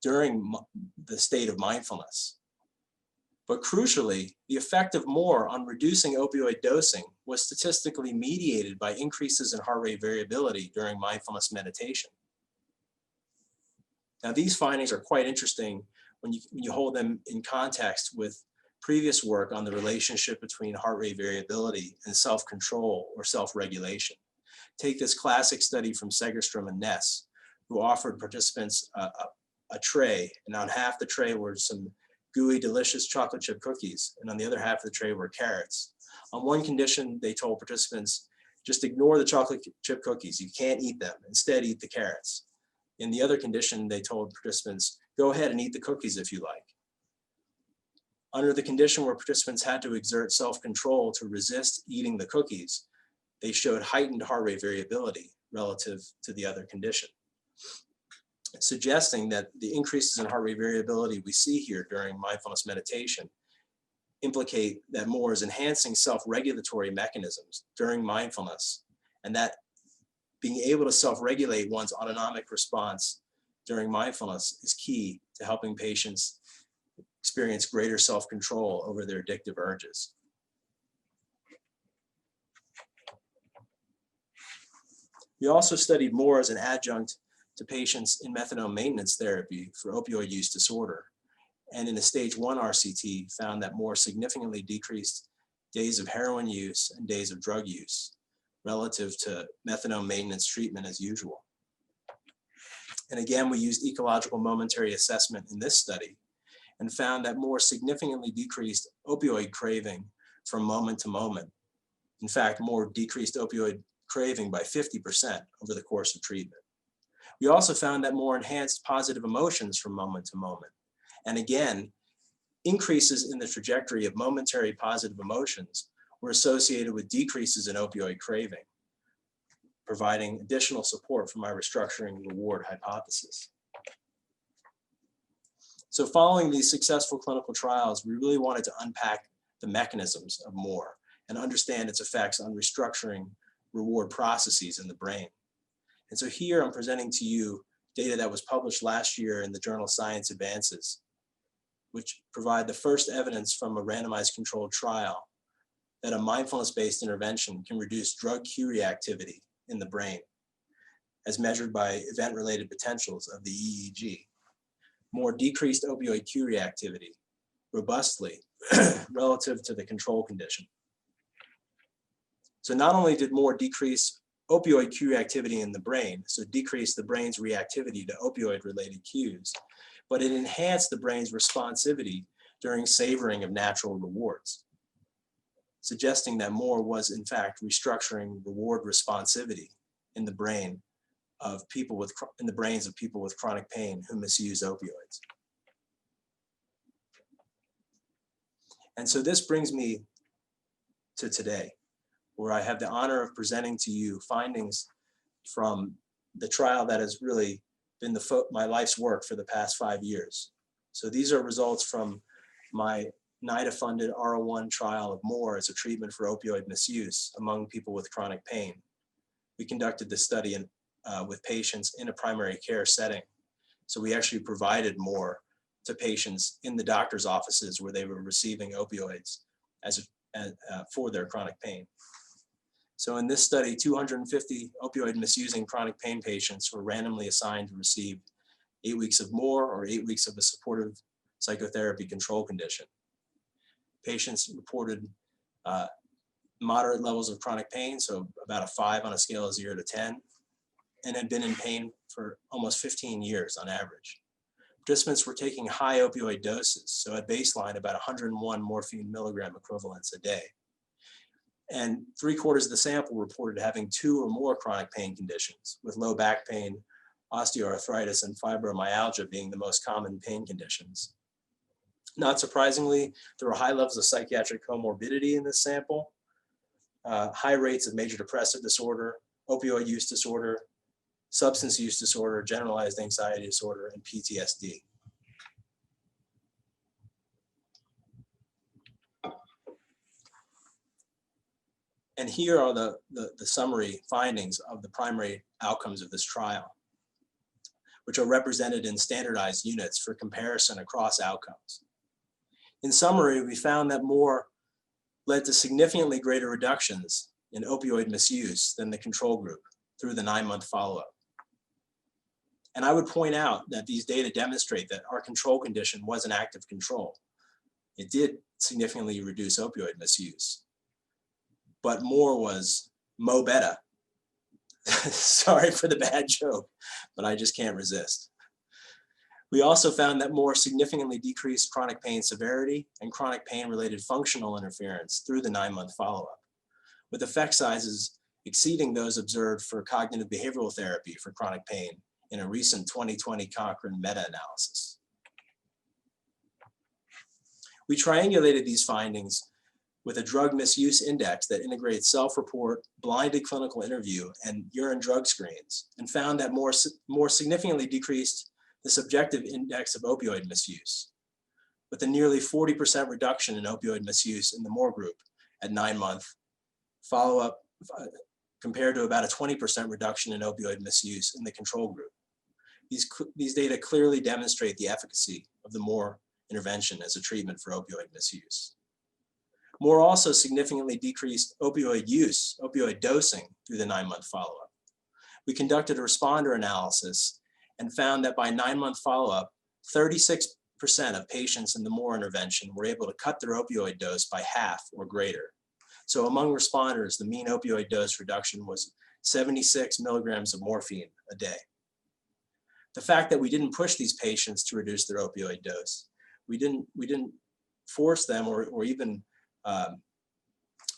during the state of mindfulness. But crucially, the effect of more on reducing opioid dosing was statistically mediated by increases in heart rate variability during mindfulness meditation. Now, these findings are quite interesting when you hold them in context with previous work on the relationship between heart rate variability and self-control or self-regulation. Take this classic study from Segerstrom and Ness, who offered participants a tray, and on half the tray were some gooey, delicious chocolate chip cookies, and on the other half of the tray were carrots. On one condition, they told participants, just ignore the chocolate chip cookies, you can't eat them, instead eat the carrots. In the other condition, they told participants, go ahead and eat the cookies if you like. Under the condition where participants had to exert self-control to resist eating the cookies, they showed heightened heart rate variability relative to the other condition, suggesting that the increases in heart rate variability we see here during mindfulness meditation implicate that more is enhancing self-regulatory mechanisms during mindfulness, and that being able to self-regulate one's autonomic response during mindfulness is key to helping patients experience greater self-control over their addictive urges. We also studied more as an adjunct to patients in methadone maintenance therapy for opioid use disorder, and in a stage 1 RCT found that more significantly decreased days of heroin use and days of drug use relative to methadone maintenance treatment as usual. And again, we used ecological momentary assessment in this study and found that more significantly decreased opioid craving from moment to moment. In fact, more decreased opioid craving by 50% over the course of treatment. We also found that more enhanced positive emotions from moment to moment. And again, increases in the trajectory of momentary positive emotions were associated with decreases in opioid craving, providing additional support for my restructuring reward hypothesis. So following these successful clinical trials, we really wanted to unpack the mechanisms of more and understand its effects on restructuring reward processes in the brain. And so here I'm presenting to you data that was published last year in the journal Science Advances, which provide the first evidence from a randomized controlled trial that a mindfulness-based intervention can reduce drug cue reactivity in the brain, as measured by event-related potentials of the EEG. More decreased opioid cue reactivity robustly relative to the control condition. So not only did more decrease opioid cue reactivity in the brain, so decrease the brain's reactivity to opioid-related cues, but it enhanced the brain's responsivity during savoring of natural rewards, suggesting that more was in fact restructuring reward responsivity in the brains of people with chronic pain who misuse opioids. And so this brings me to today, where I have the honor of presenting to you findings from the trial that has really been my life's work for the past 5 years. So these are results from my NIDA-funded R01 trial of more as a treatment for opioid misuse among people with chronic pain. We conducted this study in with patients in a primary care setting. So we actually provided more to patients in the doctor's offices where they were receiving opioids for their chronic pain. So in this study, 250 opioid misusing chronic pain patients were randomly assigned to receive 8 weeks of more or 8 weeks of a supportive psychotherapy control condition. Patients reported moderate levels of chronic pain, so about a 5 on a scale of 0 to 10, and had been in pain for almost 15 years on average. Participants were taking high opioid doses, so at baseline about 101 morphine milligram equivalents a day. And 3/4 of the sample reported having 2 or more chronic pain conditions, with low back pain, osteoarthritis, and fibromyalgia being the most common pain conditions. Not surprisingly, there were high levels of psychiatric comorbidity in this sample, high rates of major depressive disorder, opioid use disorder, substance use disorder, generalized anxiety disorder, and PTSD. And here are the summary findings of the primary outcomes of this trial, which are represented in standardized units for comparison across outcomes. In summary, we found that more led to significantly greater reductions in opioid misuse than the control group through the 9-month follow-up. And I would point out that these data demonstrate that our control condition was an active control. It did significantly reduce opioid misuse, but more was mo better. Sorry for the bad joke, but I just can't resist. We also found that more significantly decreased chronic pain severity and chronic pain-related functional interference through the 9-month follow-up, with effect sizes exceeding those observed for cognitive behavioral therapy for chronic pain in a recent 2020 Cochrane meta-analysis. We triangulated these findings with a drug misuse index that integrates self-report, blinded clinical interview, and urine drug screens, and found that more significantly decreased the subjective index of opioid misuse, with a nearly 40% reduction in opioid misuse in the MORE group at 9-month follow-up, compared to about a 20% reduction in opioid misuse in the control group. These data clearly demonstrate the efficacy of the MORE intervention as a treatment for opioid misuse. MORE also significantly decreased opioid use, opioid dosing through the 9-month follow-up. We conducted a responder analysis and found that by 9-month follow-up, 36% of patients in the MORE intervention were able to cut their opioid dose by half or greater. So among responders, the mean opioid dose reduction was 76 milligrams of morphine a day. The fact that we didn't push these patients to reduce their opioid dose, we didn't force them or even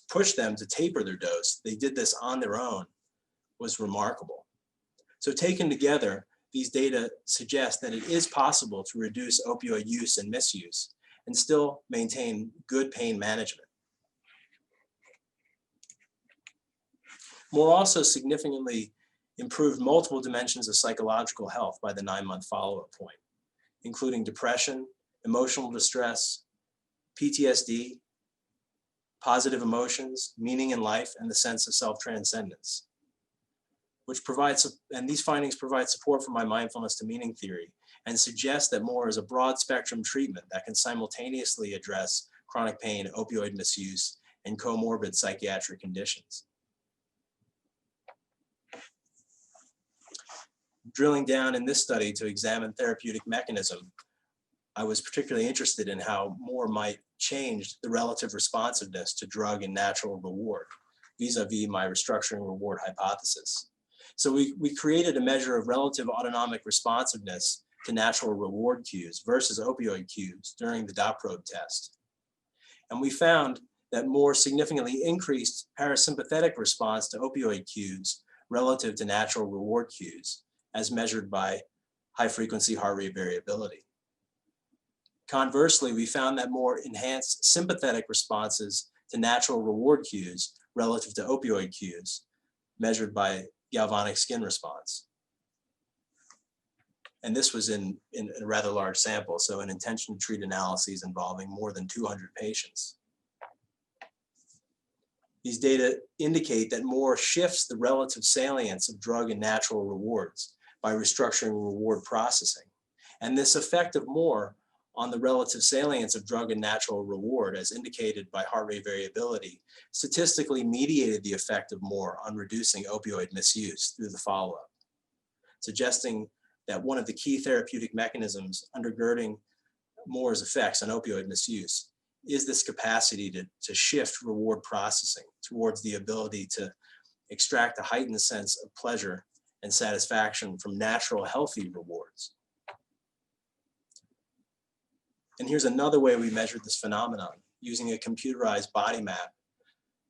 push them to taper their dose. They did this on their own, was remarkable. So taken together, these data suggest that it is possible to reduce opioid use and misuse and still maintain good pain management. MORE also significantly improved multiple dimensions of psychological health by the 9-month follow-up point, including depression, emotional distress, PTSD, positive emotions, meaning in life, and the sense of self-transcendence, and these findings provide support for my mindfulness to meaning theory and suggest that MORE is a broad spectrum treatment that can simultaneously address chronic pain, opioid misuse, and comorbid psychiatric conditions. Drilling down in this study to examine therapeutic mechanism, I was particularly interested in how MORE might change the relative responsiveness to drug and natural reward, vis-a-vis my restructuring reward hypothesis. So we created a measure of relative autonomic responsiveness to natural reward cues versus opioid cues during the dot probe test. And we found that MORE significantly increased parasympathetic response to opioid cues relative to natural reward cues, as measured by high-frequency heart rate variability. Conversely, we found that MORE enhanced sympathetic responses to natural reward cues relative to opioid cues, measured by galvanic skin response. And this was in a rather large sample, so an intention to treat analyses involving more than 200 patients. These data indicate that more shifts the relative salience of drug and natural rewards by restructuring reward processing. And this effect of more on the relative salience of drug and natural reward, as indicated by heart rate variability, statistically mediated the effect of more on reducing opioid misuse through the follow-up, suggesting that one of the key therapeutic mechanisms undergirding more's effects on opioid misuse is this capacity to shift reward processing towards the ability to extract a heightened sense of pleasure and satisfaction from natural, healthy rewards. And here's another way we measured this phenomenon, using a computerized body map.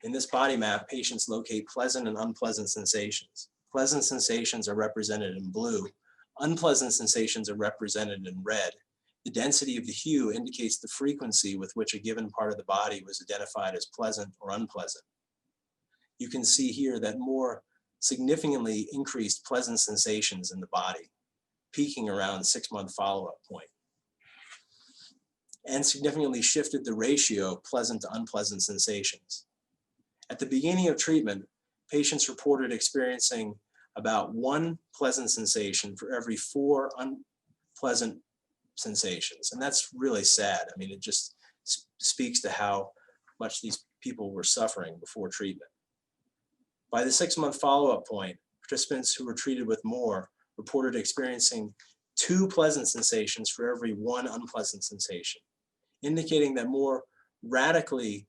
In this body map, patients locate pleasant and unpleasant sensations. Pleasant sensations are represented in blue. Unpleasant sensations are represented in red. The density of the hue indicates the frequency with which a given part of the body was identified as pleasant or unpleasant. You can see here that more significantly increased pleasant sensations in the body, peaking around the 6-month follow-up point, and significantly shifted the ratio of pleasant to unpleasant sensations. At the beginning of treatment, patients reported experiencing about 1 pleasant sensation for every 4 unpleasant sensations. And that's really sad. I mean, it just speaks to how much these people were suffering before treatment. By the 6-month follow-up point, participants who were treated with more reported experiencing 2 pleasant sensations for every 1 unpleasant sensation, indicating that more radically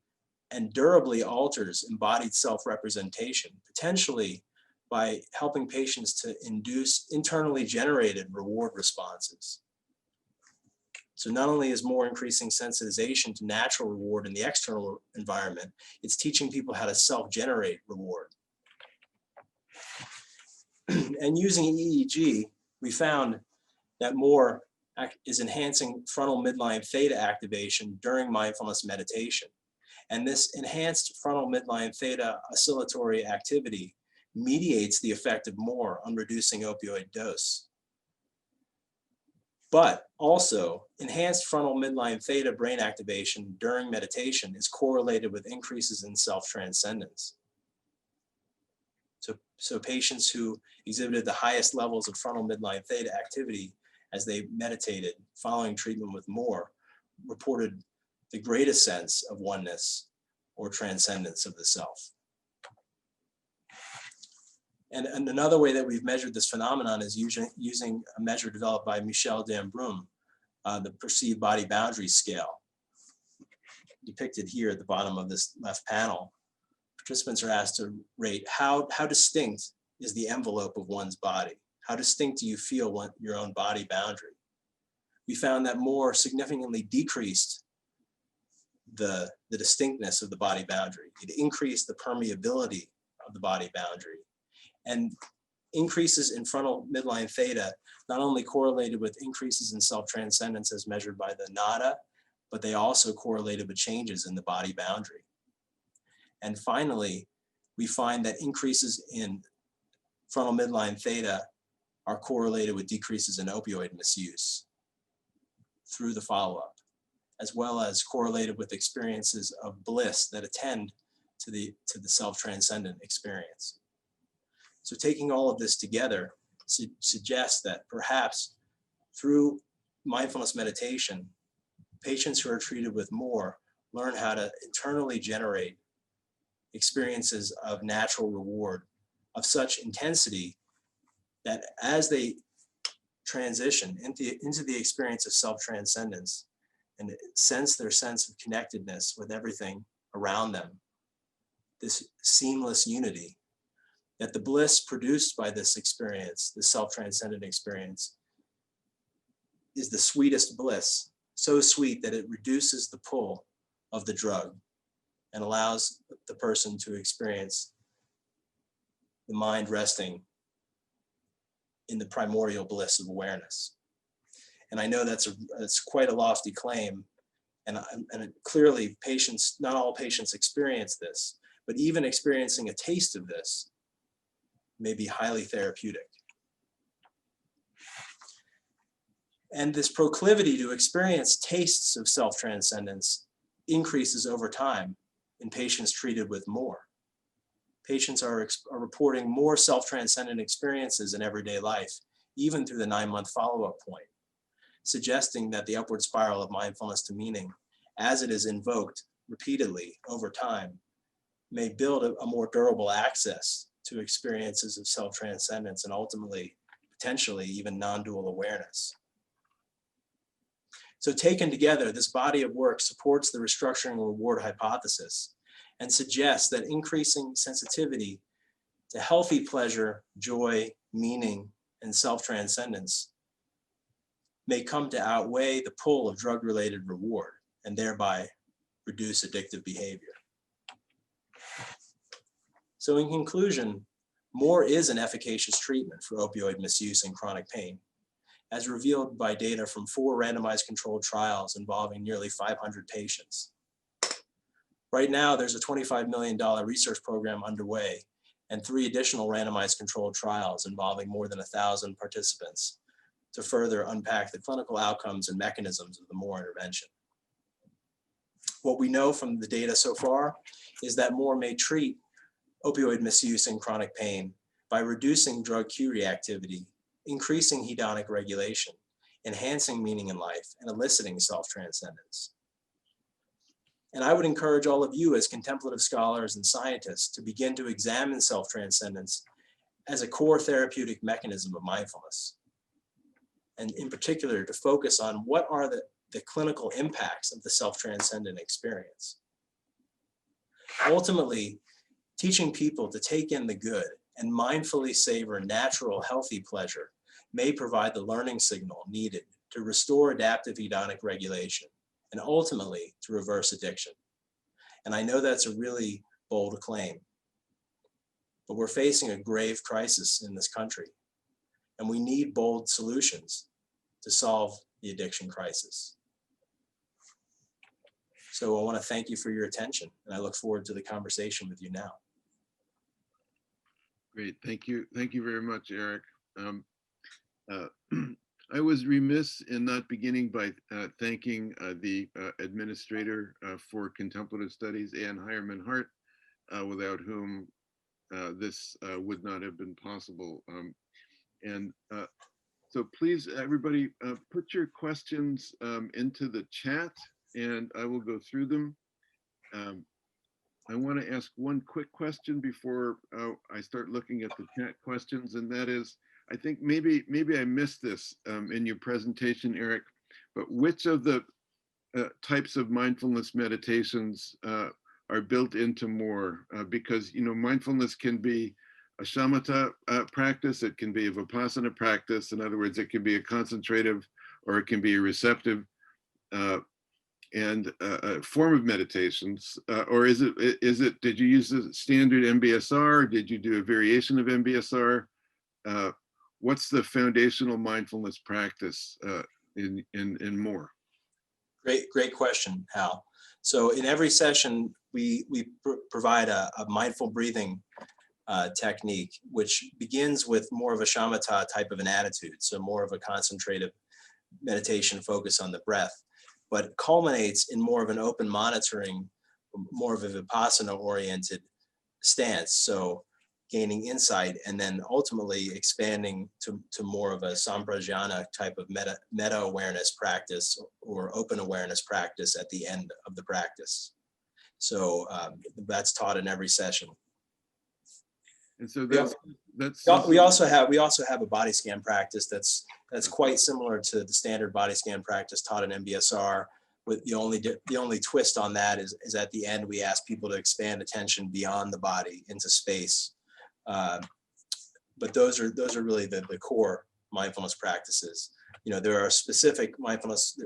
and durably alters embodied self-representation, potentially by helping patients to induce internally generated reward responses. So not only is more increasing sensitization to natural reward in the external environment, it's teaching people how to self-generate reward. And using EEG, we found that more is enhancing frontal midline theta activation during mindfulness meditation. And this enhanced frontal midline theta oscillatory activity mediates the effect of more on reducing opioid dose. But also, enhanced frontal midline theta brain activation during meditation is correlated with increases in self-transcendence. So patients who exhibited the highest levels of frontal midline theta activity as they meditated following treatment with more reported the greatest sense of oneness or transcendence of the self. And another way that we've measured this phenomenon is using a measure developed by Michel Dambrun, the perceived body boundary scale, depicted here at the bottom of this left panel. Participants are asked to rate how distinct is the envelope of one's body? How distinct do you feel your own body boundary? We found that more significantly decreased the distinctness of the body boundary. It increased the permeability of the body boundary. And increases in frontal midline theta not only correlated with increases in self-transcendence as measured by the NADA, but they also correlated with changes in the body boundary. And finally, we find that increases in frontal midline theta are correlated with decreases in opioid misuse through the follow-up, as well as correlated with experiences of bliss that attend to the self-transcendent experience. So taking all of this together suggests that perhaps through mindfulness meditation, patients who are treated with more learn how to internally generate experiences of natural reward of such intensity that as they transition into the experience of self-transcendence and sense their sense of connectedness with everything around them, this seamless unity, that the bliss produced by this experience, the self-transcendent experience, is the sweetest bliss, so sweet that it reduces the pull of the drug and allows the person to experience the mind resting in the primordial bliss of awareness. And I know that's quite a lofty claim, and clearly patients, not all patients experience this, but even experiencing a taste of this may be highly therapeutic. And this proclivity to experience tastes of self-transcendence increases over time in patients treated with more. patients are reporting more self-transcendent experiences in everyday life, even through the 9-month follow-up point, suggesting that the upward spiral of mindfulness to meaning, as it is invoked repeatedly over time, may build a more durable access to experiences of self-transcendence and ultimately, potentially, even non-dual awareness. So taken together, this body of work supports the restructuring reward hypothesis and suggests that increasing sensitivity to healthy pleasure, joy, meaning, and self-transcendence may come to outweigh the pull of drug-related reward and thereby reduce addictive behavior. So in conclusion, more is an efficacious treatment for opioid misuse and chronic pain, as revealed by data from 4 randomized controlled trials involving nearly 500 patients. Right now, there's a $25 million research program underway and 3 additional randomized controlled trials involving more than 1,000 participants to further unpack the clinical outcomes and mechanisms of the MORE intervention. What we know from the data so far is that MORE may treat opioid misuse and chronic pain by reducing drug cue reactivity, increasing hedonic regulation, enhancing meaning in life, and eliciting self-transcendence. And I would encourage all of you as contemplative scholars and scientists to begin to examine self-transcendence as a core therapeutic mechanism of mindfulness. And in particular, to focus on what are the clinical impacts of the self-transcendent experience. Ultimately, teaching people to take in the good and mindfully savor natural, healthy pleasure may provide the learning signal needed to restore adaptive hedonic regulation and ultimately to reverse addiction. And I know that's a really bold claim, but we're facing a grave crisis in this country, and we need bold solutions to solve the addiction crisis. So I want to thank you for your attention, and I look forward to the conversation with you now. Great, thank you. Thank you very much, Eric. I was remiss in not beginning by thanking the administrator for contemplative studies, Ann Heyrman-Hart, without whom this would not have been possible. So please, everybody, put your questions into the chat and I will go through them. I want to ask one quick question before I start looking at the chat questions, and that is, I think maybe I missed this in your presentation, Eric, but which of the types of mindfulness meditations are built into MORE? Because, you know, mindfulness can be a shamatha practice, it can be a vipassana practice. In other words, it can be a concentrative or it can be a receptive and a form of meditations, or is it, did you use the standard MBSR? Did you do a variation of MBSR? What's the foundational mindfulness practice in MORE? Great question, Hal. So in every session, we provide a mindful breathing technique, which begins with more of a shamatha type of an attitude. So more of a concentrative meditation focus on the breath, but culminates in more of an open monitoring, more of a vipassana oriented stance. So gaining insight and then ultimately expanding to more of a samprajnana type of meta awareness practice or open awareness practice at the end of the practice. So that's taught in every session. And so we also have a body scan practice that's quite similar to the standard body scan practice taught in MBSR. With the only twist on that is at the end we ask people to expand attention beyond the body into space. But those are really the core mindfulness practices. You know, there are specific mindfulness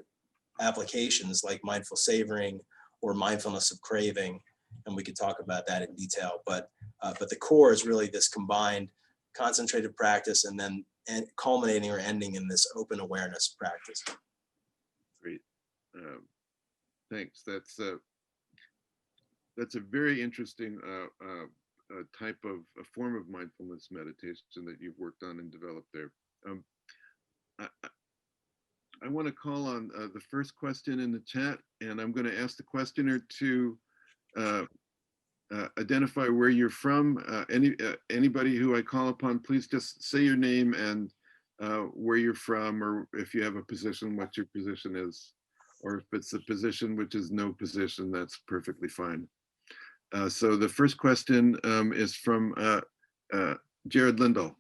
applications like mindful savoring or mindfulness of craving, and we could talk about that in detail. But the core is really this combined concentrated practice and then culminating or ending in this open awareness practice. Great, thanks. That's a very interesting type of a form of mindfulness meditation that you've worked on and developed there. I want to call on the first question in the chat, and I'm going to ask the questioner to identify where you're from. Anybody who I call upon, please just say your name and where you're from, or if you have a position, what your position is. Or if it's a position which is no position, that's perfectly fine. So the first question is from Jared Lindahl.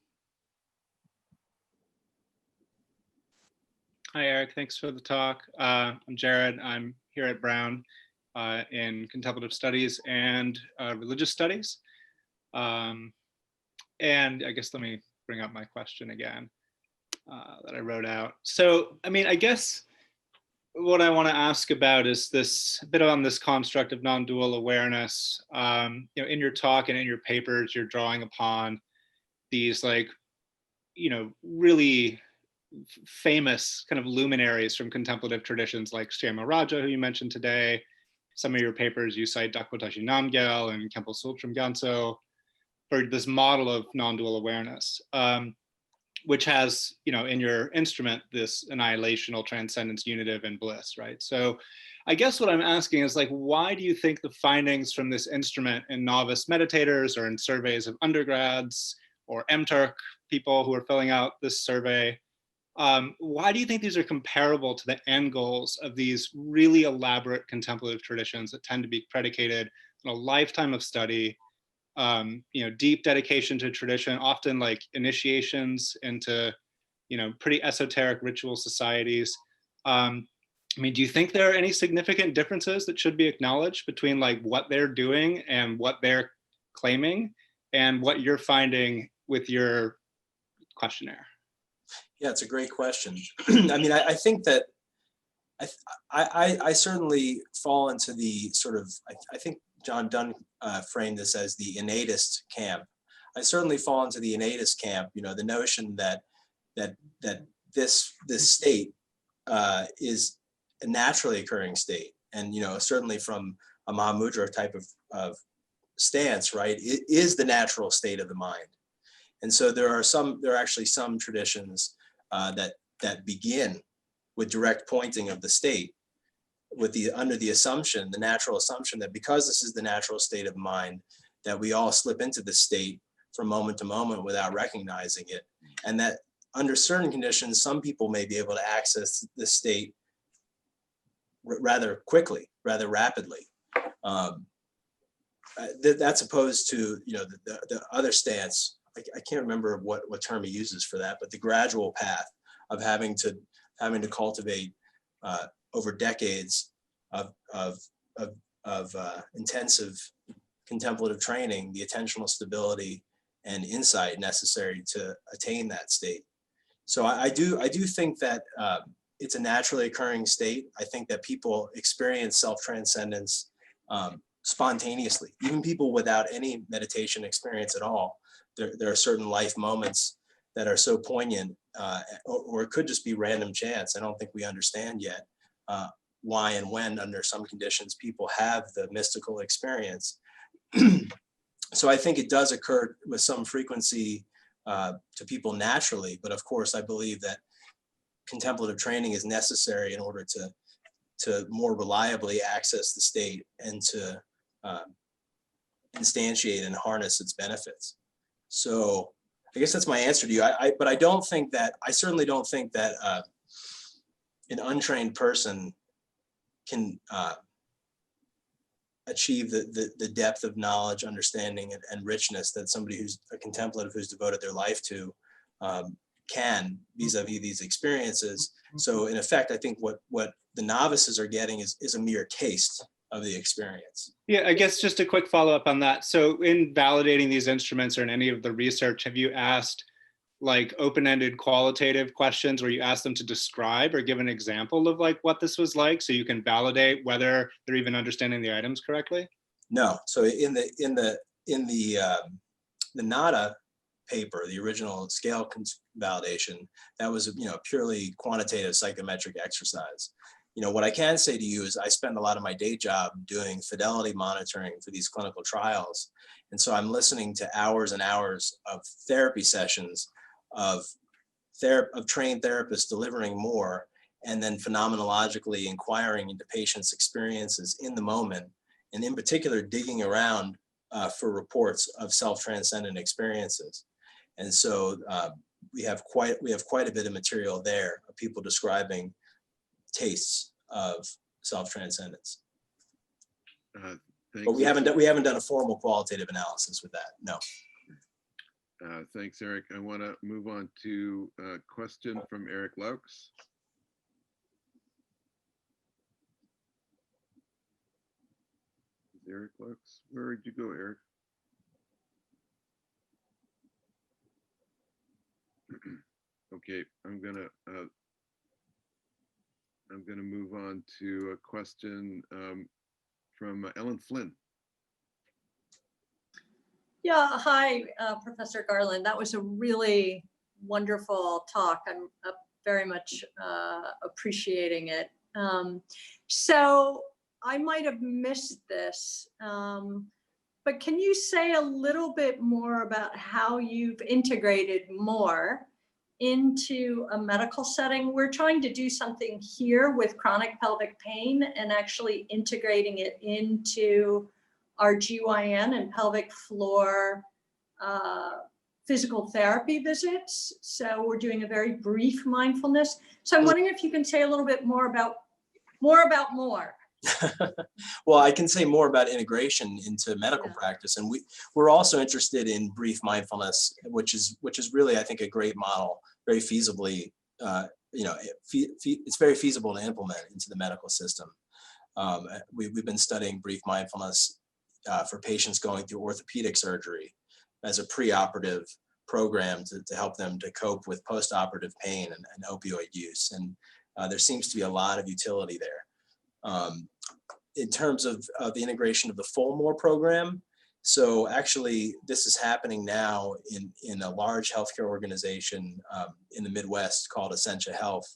Hi, Eric. Thanks for the talk. I'm Jared. I'm here at Brown in contemplative studies and religious studies. And I guess let me bring up my question again that I wrote out. So, I mean, I guess what I want to ask about is this a bit on this construct of non-dual awareness. You know, in your talk and in your papers, you're drawing upon these really famous kind of luminaries from contemplative traditions like Shyama Raja, who you mentioned today. Some of your papers, you cite Dakwatashi Namgyal and Khenpo Sultram Gyatso for this model of non-dual awareness, which has, in your instrument, this annihilational transcendence, unitive, and bliss, right? So I guess what I'm asking is, why do you think the findings from this instrument in novice meditators or in surveys of undergrads or MTurk people who are filling out this survey, why do you think these are comparable to the end goals of these really elaborate contemplative traditions that tend to be predicated on a lifetime of study, deep dedication to tradition, often like initiations into, pretty esoteric ritual societies? Do you think there are any significant differences that should be acknowledged between what they're doing and what they're claiming and what you're finding with your questionnaire? Yeah, it's a great question. I think that I certainly fall into the sort of, I think John Donne framed this as the innatist camp. I certainly fall into the innatist camp, the notion that this state is a naturally occurring state. And, certainly from a Mahamudra type of stance, right, it is the natural state of the mind. And so there are actually some traditions that begin with direct pointing of the state, under the natural assumption that because this is the natural state of mind, that we all slip into this state from moment to moment without recognizing it, and that under certain conditions, some people may be able to access this state rather quickly, rather rapidly. That's opposed to the other stance. I can't remember what term he uses for that, but the gradual path of having to cultivate over decades of intensive contemplative training, the attentional stability and insight necessary to attain that state. So I do think that it's a naturally occurring state. I think that people experience self-transcendence spontaneously, even people without any meditation experience at all. There are certain life moments that are so poignant, or it could just be random chance. I don't think we understand yet why and when, under some conditions, people have the mystical experience. So I think it does occur with some frequency to people naturally, but of course, I believe that contemplative training is necessary in order to more reliably access the state and to instantiate and harness its benefits. So I guess that's my answer to you. But I certainly don't think that an untrained person can achieve the depth of knowledge, understanding, and richness that somebody who's a contemplative, who's devoted their life to, can vis-a-vis these experiences. So in effect, I think what the novices are getting is a mere taste of the experience. Yeah, I guess just a quick follow-up on that. So in validating these instruments or in any of the research, have you asked open-ended qualitative questions where you ask them to describe or give an example of what this was like, so you can validate whether they're even understanding the items correctly? No. So in the Nada paper, the original scale validation, that was a purely quantitative psychometric exercise. What I can say to you is I spend a lot of my day job doing fidelity monitoring for these clinical trials. And so I'm listening to hours and hours of therapy sessions of trained therapists delivering more, and then phenomenologically inquiring into patients' experiences in the moment, and in particular, digging around for reports of self-transcendent experiences. And so we have quite a bit of material there of people describing tastes of self-transcendence. But we haven't done a formal qualitative analysis with that. No. Thanks, Eric. I want to move on to a question from Eric Laux. Eric Laux, where did you go, Eric? Okay, I'm gonna move on to a question from Ellen Flynn. Yeah, hi, Professor Garland. That was a really wonderful talk. I'm very much appreciating it. So I might have missed this, but can you say a little bit more about how you've integrated more into a medical setting? We're trying to do something here with chronic pelvic pain and actually integrating it into our GYN and pelvic floor physical therapy visits. So we're doing a very brief mindfulness. So I'm wondering if you can say a little bit more about more. Well, I can say more about integration into medical practice, and we're also interested in brief mindfulness, which is really, I think, a great model, very feasibly, it's very feasible to implement into the medical system. We've been studying brief mindfulness for patients going through orthopedic surgery as a preoperative program to help them to cope with postoperative pain and opioid use, and there seems to be a lot of utility there. In terms of the integration of the Fulmore program, so actually this is happening now in a large healthcare organization in the Midwest called Essentia Health,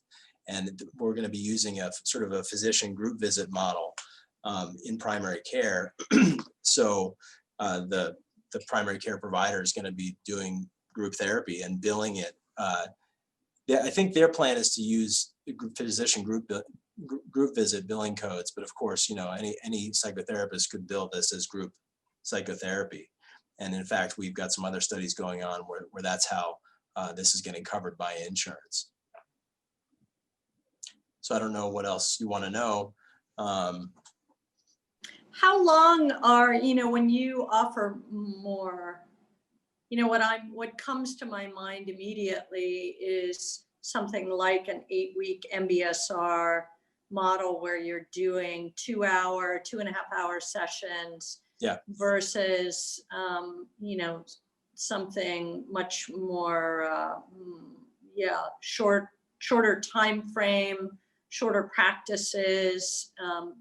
and we're going to be using a sort of a physician group visit model in primary care. So the primary care provider is going to be doing group therapy and billing it. I think their plan is to use physician group visit billing codes, but of course, any psychotherapist could bill this as group psychotherapy. And in fact, we've got some other studies going on where that's how this is getting covered by insurance. So I don't know what else you want to know. How long are, when you offer more, what comes to my mind immediately is something like an 8-week MBSR model where you're doing 2-hour, 2.5-hour sessions versus, something much more, shorter time frame, shorter practices. I'm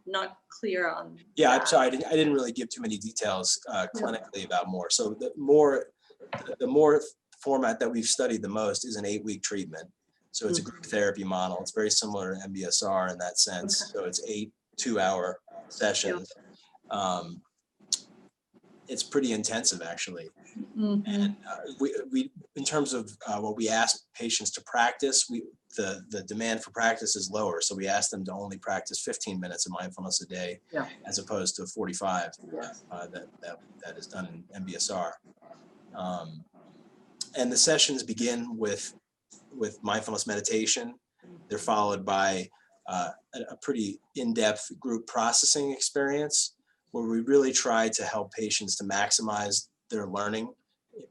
not clear on Yeah, that. I'm sorry, I didn't really give too many details clinically about more. So the more format that we've studied the most is an 8-week treatment. So it's a group therapy model. It's very similar to MBSR in that sense. Okay. So it's 8 2-hour sessions. It's pretty intensive, actually. And we in terms of what we ask patients to practice, the demand for practice is lower. So we ask them to only practice 15 minutes of mindfulness a day, as opposed to 45 that is done in MBSR. And the sessions begin with mindfulness meditation. They're followed by a pretty in-depth group processing experience, where we really try to help patients to maximize their learning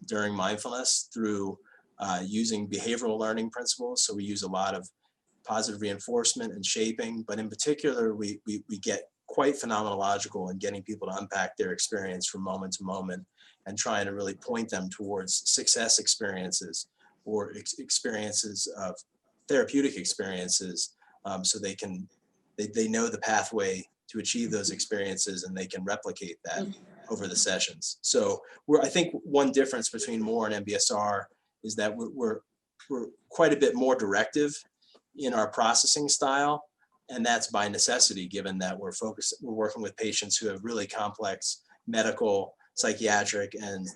during mindfulness through using behavioral learning principles. So we use a lot of positive reinforcement and shaping, but in particular, we get quite phenomenological in getting people to unpack their experience from moment to moment and trying to really point them towards success experiences or experiences of therapeutic experiences, so they know the pathway to achieve those experiences and they can replicate that over the sessions. So I think one difference between MORE and MBSR is that we're quite a bit more directive in our processing style, and that's by necessity, given that we're working with patients who have really complex medical, psychiatric, and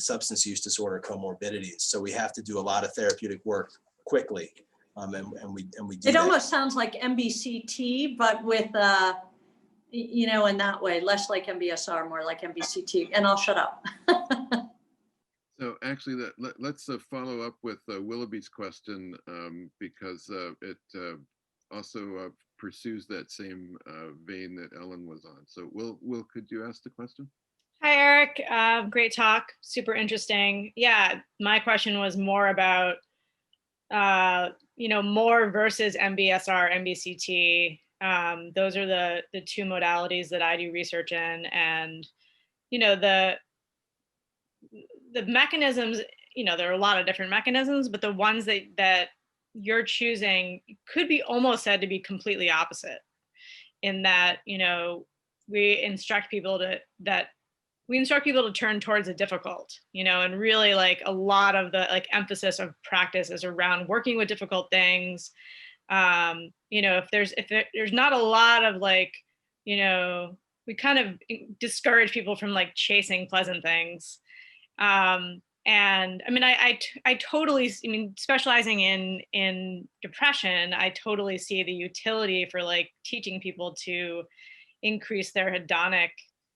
substance use disorder comorbidities. So we have to do a lot of therapeutic work quickly, and we do. It almost sounds like MBCT, but with you know, in that way, less like MBSR, more like MBCT, and I'll shut up. So actually, let's follow up with Willoughby's question, because it also pursues that same vein that Ellen was on. So Will, could you ask the question? Hi, Eric. Great talk. Super interesting. Yeah, my question was more about, more versus MBSR, MBCT. Those are the two modalities that I do research in, and the mechanisms. There are a lot of different mechanisms, but the ones that you're choosing could be almost said to be completely opposite, in that we instruct people to turn towards the difficult, and really like a lot of the emphasis of practice is around working with difficult things. If there's not a lot of we kind of discourage people from chasing pleasant things. And I mean, I totally, specializing in depression, I totally see the utility for teaching people to increase their hedonic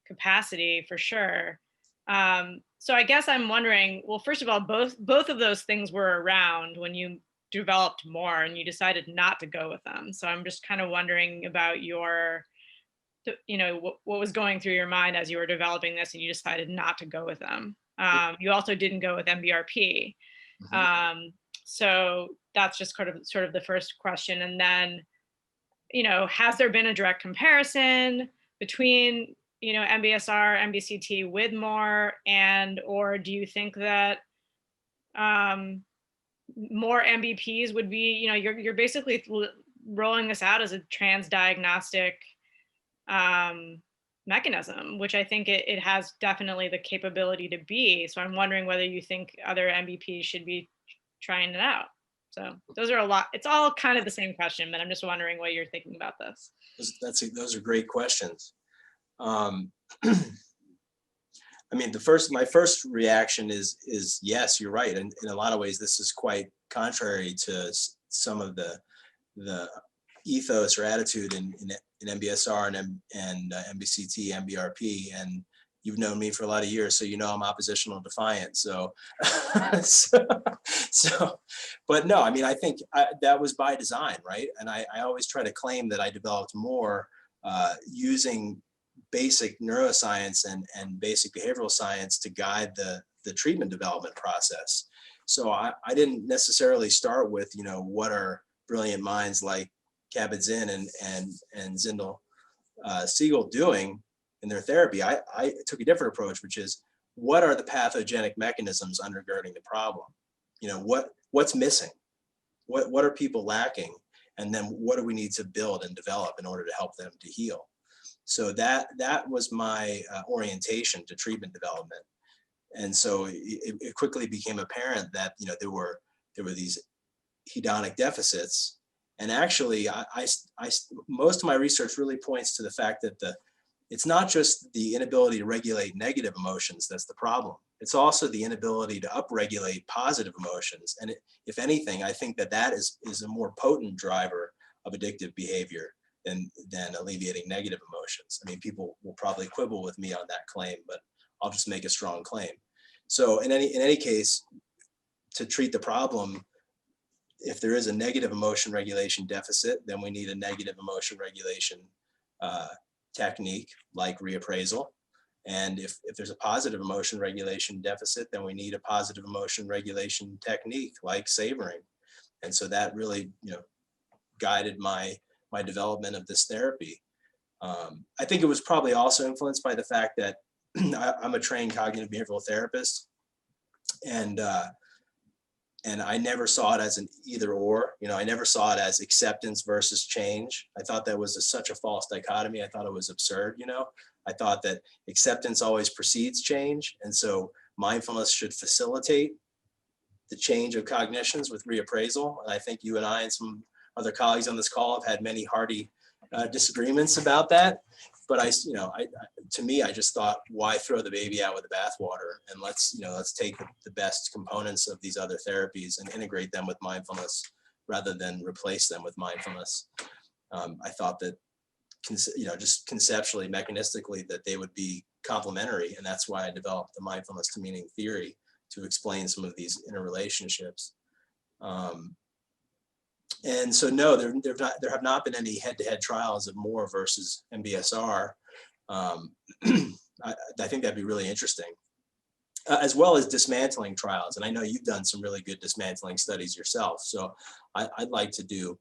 capacity for sure. So I guess I'm wondering, well, first of all, both of those things were around when you developed more and you decided not to go with them. So I'm just kind of wondering about what was going through your mind as you were developing this and you decided not to go with them. You also didn't go with MBRP. So that's just sort of the first question. And then, has there been a direct comparison between, MBSR, MBCT with more, or do you think that more MBPs would be, you're basically rolling this out as a transdiagnostic mechanism, which I think it has definitely the capability to be. So I'm wondering whether you think other MBPs should be trying it out. So those are a lot. It's all kind of the same question, but I'm just wondering what you're thinking about this. Those are great questions. I mean, my first reaction is yes, you're right. And in a lot of ways, this is quite contrary to some of the ethos or attitude in MBSR and MBCT, MBRP, and you've known me for a lot of years, so I'm oppositional defiant. So, but no, I mean, I think that was by design, right? And I always try to claim that I developed more using basic neuroscience and basic behavioral science to guide the treatment development process. So I didn't necessarily start with, what are brilliant minds like Kabat-Zinn and Zindel Siegel doing in their therapy. I took a different approach, which is what are the pathogenic mechanisms undergirding the problem? What's missing? What are people lacking? And then what do we need to build and develop in order to help them to heal? So that was my orientation to treatment development. And so it quickly became apparent that there were these hedonic deficits. And actually, I most of my research really points to the fact that it's not just the inability to regulate negative emotions that's the problem. It's also the inability to upregulate positive emotions. And if anything, I think that is a more potent driver of addictive behavior than alleviating negative emotions. I mean, people will probably quibble with me on that claim, but I'll just make a strong claim. So in any case, to treat the problem, if there is a negative emotion regulation deficit, then we need a negative emotion regulation technique like reappraisal. And if there's a positive emotion regulation deficit, then we need a positive emotion regulation technique like savoring. And so that really, guided my development of this therapy. I think it was probably also influenced by the fact that I'm a trained cognitive behavioral therapist, and I never saw it as an either or. I never saw it as acceptance versus change. I thought that was such a false dichotomy. I thought it was absurd. I thought that acceptance always precedes change, and so mindfulness should facilitate the change of cognitions with reappraisal. And I think you and I and some other colleagues on this call have had many hearty disagreements about that. But to me, I just thought, why throw the baby out with the bathwater? And let's take the best components of these other therapies and integrate them with mindfulness rather than replace them with mindfulness. I thought that just conceptually, mechanistically, that they would be complementary. And that's why I developed the mindfulness to meaning theory, to explain some of these interrelationships. And so, no, there have not been any head-to-head trials of Moore versus MBSR. I think that'd be really interesting, as well as dismantling trials. And I know you've done some really good dismantling studies yourself. So I'd like to do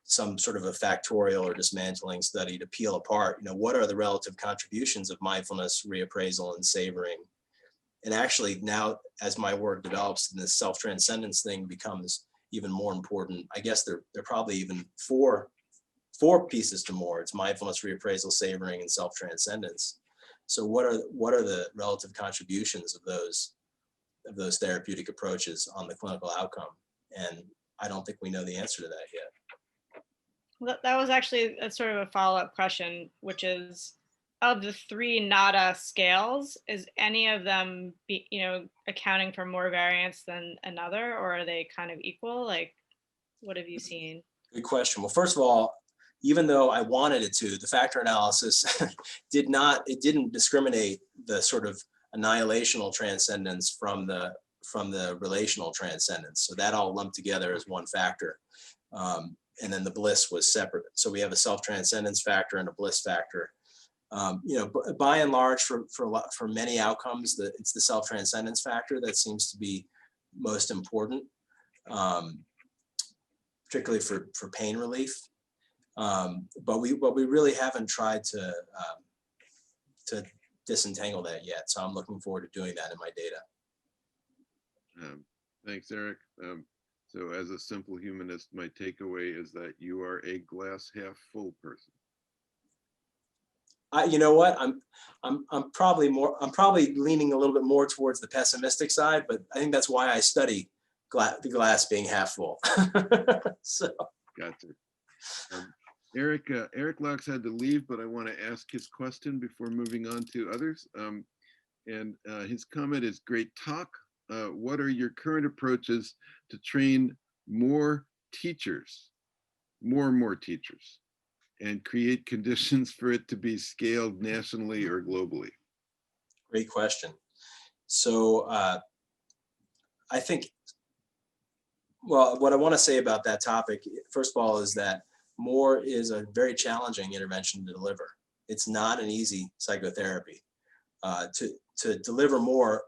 some sort of a factorial or dismantling study to peel apart, what are the relative contributions of mindfulness, reappraisal, and savoring. And actually now, as my work develops and this self-transcendence thing becomes even more important, I guess there are probably even four pieces to Moore. It's mindfulness, reappraisal, savoring, and self-transcendence. So what are the relative contributions of those therapeutic approaches on the clinical outcome? And I don't think we know the answer to that yet. Well, that was actually a sort of a follow-up question, which is, of the 3 NADA scales, is any of them accounting for more variance than another, or are they kind of equal? Like, what have you seen? Good question. Well, first of all, even though I wanted it to, the factor analysis didn't discriminate the sort of annihilational transcendence from the relational transcendence. So that all lumped together as one factor. And then the bliss was separate. So we have a self-transcendence factor and a bliss factor. By and large, for many outcomes, it's the self-transcendence factor that seems to be most important, particularly for pain relief. But we really haven't tried to disentangle that yet. So I'm looking forward to doing that in my data. Thanks, Eric. So as a simple humanist, my takeaway is that you are a glass half full person. You know what? I'm probably leaning a little bit more towards the pessimistic side, but I think that's why I study the glass being half full. So. Gotcha. Eric Laux had to leave, but I want to ask his question before moving on to others. And his comment is, great talk. What are your current approaches to train more teachers, more and more teachers, and create conditions for it to be scaled nationally or globally? Great question. So I think, well, what I want to say about that topic, first of all, is that Moore is a very challenging intervention to deliver. It's not an easy psychotherapy. To deliver Moore,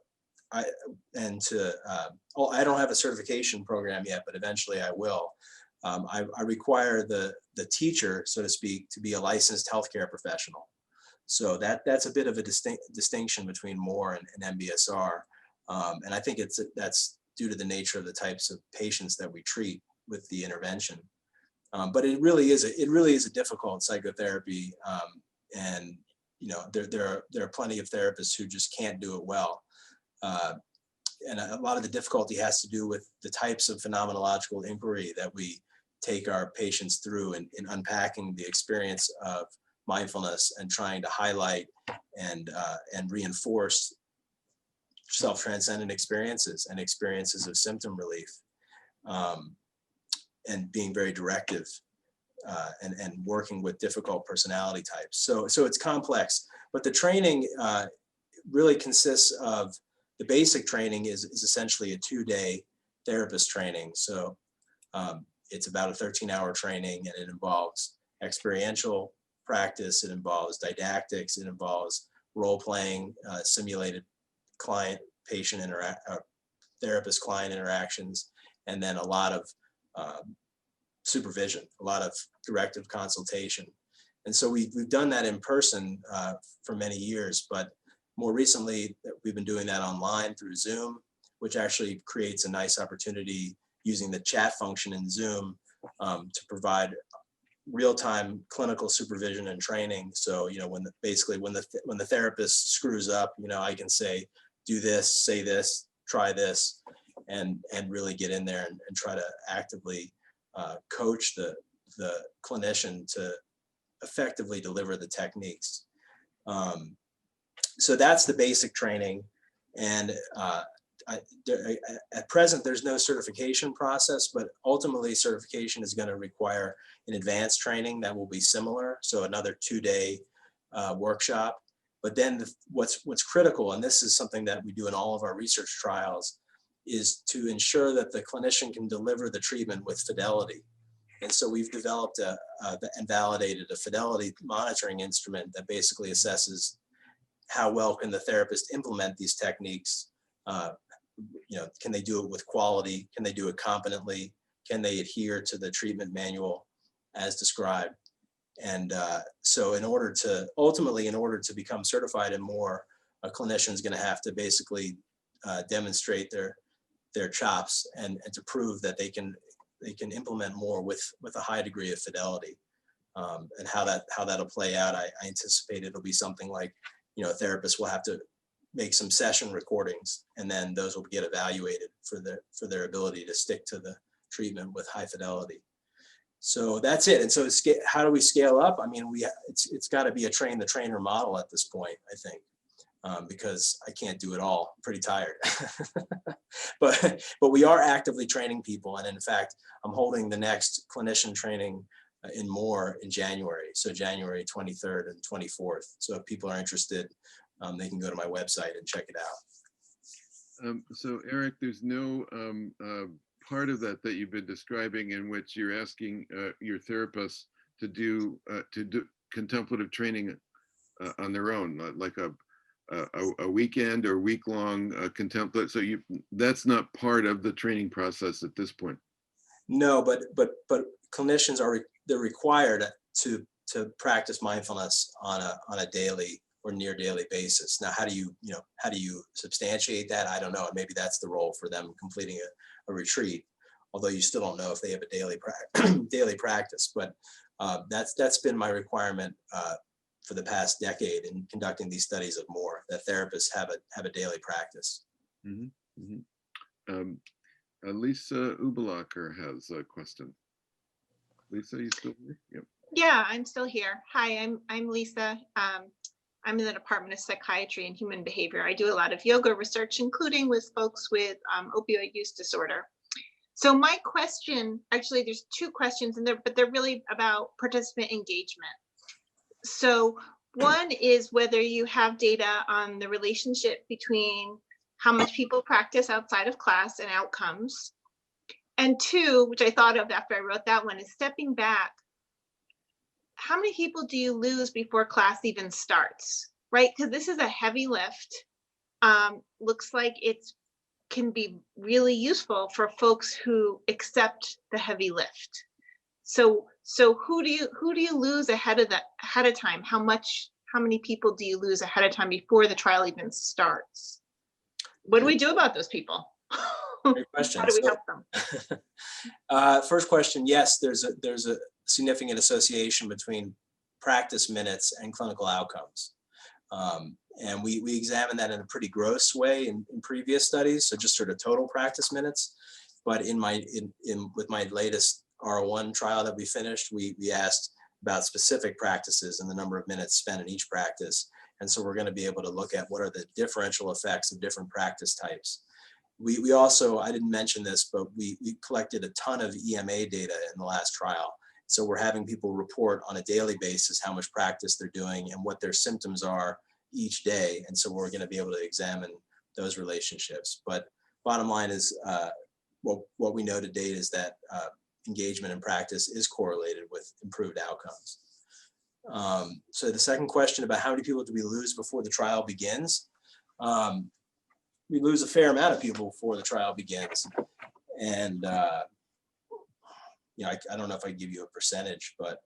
I don't have a certification program yet, but eventually I will. I require the teacher, so to speak, to be a licensed healthcare professional. So that's a bit of a distinction between Moore and MBSR. And I think that's due to the nature of the types of patients that we treat with the intervention. But it really is a difficult psychotherapy. And there are plenty of therapists who just can't do it well. And a lot of the difficulty has to do with the types of phenomenological inquiry that we take our patients through in unpacking the experience of mindfulness and trying to highlight and reinforce self-transcendent experiences and experiences of symptom relief, and being very directive and working with difficult personality types. So it's complex, but the training really consists of, the basic training is essentially a 2-day therapist training. So it's about a 13-hour training, and it involves experiential practice, it involves didactics, it involves role-playing, simulated client-patient therapist-client interactions, and then a lot of supervision, a lot of directive consultation. And so we've done that in person for many years, but more recently, we've been doing that online through Zoom, which actually creates a nice opportunity using the chat function in Zoom to provide real-time clinical supervision and training. So, when the therapist screws up, I can say, do this, say this, try this, and really get in there and try to actively coach the clinician to effectively deliver the techniques. So that's the basic training. And at present, there's no certification process, but ultimately certification is going to require an advanced training that will be similar. So another 2-day workshop. But then what's critical, and this is something that we do in all of our research trials, is to ensure that the clinician can deliver the treatment with fidelity. And so we've developed and validated a fidelity monitoring instrument that basically assesses how well can the therapist implement these techniques. Can they do it with quality? Can they do it competently? Can they adhere to the treatment manual as described? And so in order to become certified in more, a clinician is going to have to basically demonstrate their chops and to prove that they can implement more with a high degree of fidelity. And how that'll play out, I anticipate it'll be something like, therapists will have to make some session recordings, and then those will get evaluated for their ability to stick to the treatment with high fidelity. So that's it. And so how do we scale up? I mean, it's got to be a train the trainer model at this point, I think, because I can't do it all. I'm pretty tired. but we are actively training people, and in fact, I'm holding the next clinician training in January. So January 23rd and 24th. So if people are interested, they can go to my website and check it out. So Eric, there's no part of that you've been describing in which you're asking your therapists to do contemplative training on their own, like a weekend or week-long contemplative. So that's not part of the training process at this point. No, but clinicians they're required to practice mindfulness on a daily or near daily basis. Now, how do you substantiate that? I don't know. Maybe that's the role for them completing a retreat, although you still don't know if they have a daily practice. But that's been my requirement for the past decade in conducting these studies of more, that therapists have a daily practice. Mm-hmm. Mm-hmm. Lisa Ubelacher has a question. Lisa, you still here? Yep. Yeah, I'm still here. Hi, I'm Lisa. I'm in the Department of Psychiatry and Human Behavior. I do a lot of yoga research, including with folks with opioid use disorder. So my question, actually, there's 2 questions in there, but they're really about participant engagement. So one is whether you have data on the relationship between how much people practice outside of class and outcomes. And 2, which I thought of after I wrote that one, is stepping back. How many people do you lose before class even starts, right? Because this is a heavy lift. Looks like it can be really useful for folks who accept the heavy lift. So who do you lose ahead of time? How many people do you lose ahead of time before the trial even starts? What do we do about those people? Great question. How do we help them? First question, yes, there's a significant association between practice minutes and clinical outcomes. And we examined that in a pretty gross way in previous studies, so just sort of total practice minutes. But with my latest R01 trial that we finished, we asked about specific practices and the number of minutes spent in each practice. And so we're going to be able to look at what are the differential effects of different practice types. We also, I didn't mention this, but we collected a ton of EMA data in the last trial. So we're having people report on a daily basis how much practice they're doing and what their symptoms are each day. And so we're going to be able to examine those relationships. But bottom line is, what we know to date is that engagement in practice is correlated with improved outcomes. So the second question about how many people do we lose before the trial begins? We lose a fair amount of people before the trial begins. And, I don't know if I can give you a percentage, but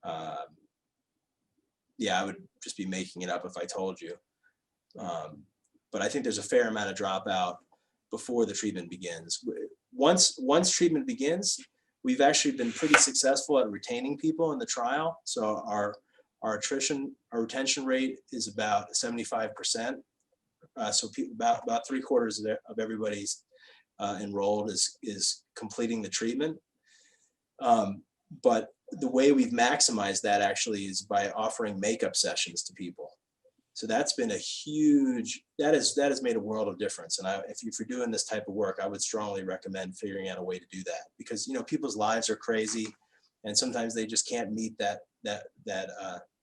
I would just be making it up if I told you. But I think there's a fair amount of dropout before the treatment begins. Once treatment begins, we've actually been pretty successful at retaining people in the trial. So our retention rate is about 75%. So about 3/4 of everybody's enrolled is completing the treatment. But the way we've maximized that actually is by offering makeup sessions to people. So that's been a huge, that has made a world of difference. And if you're doing this type of work, I would strongly recommend figuring out a way to do that, because, you know, people's lives are crazy and sometimes they just can't meet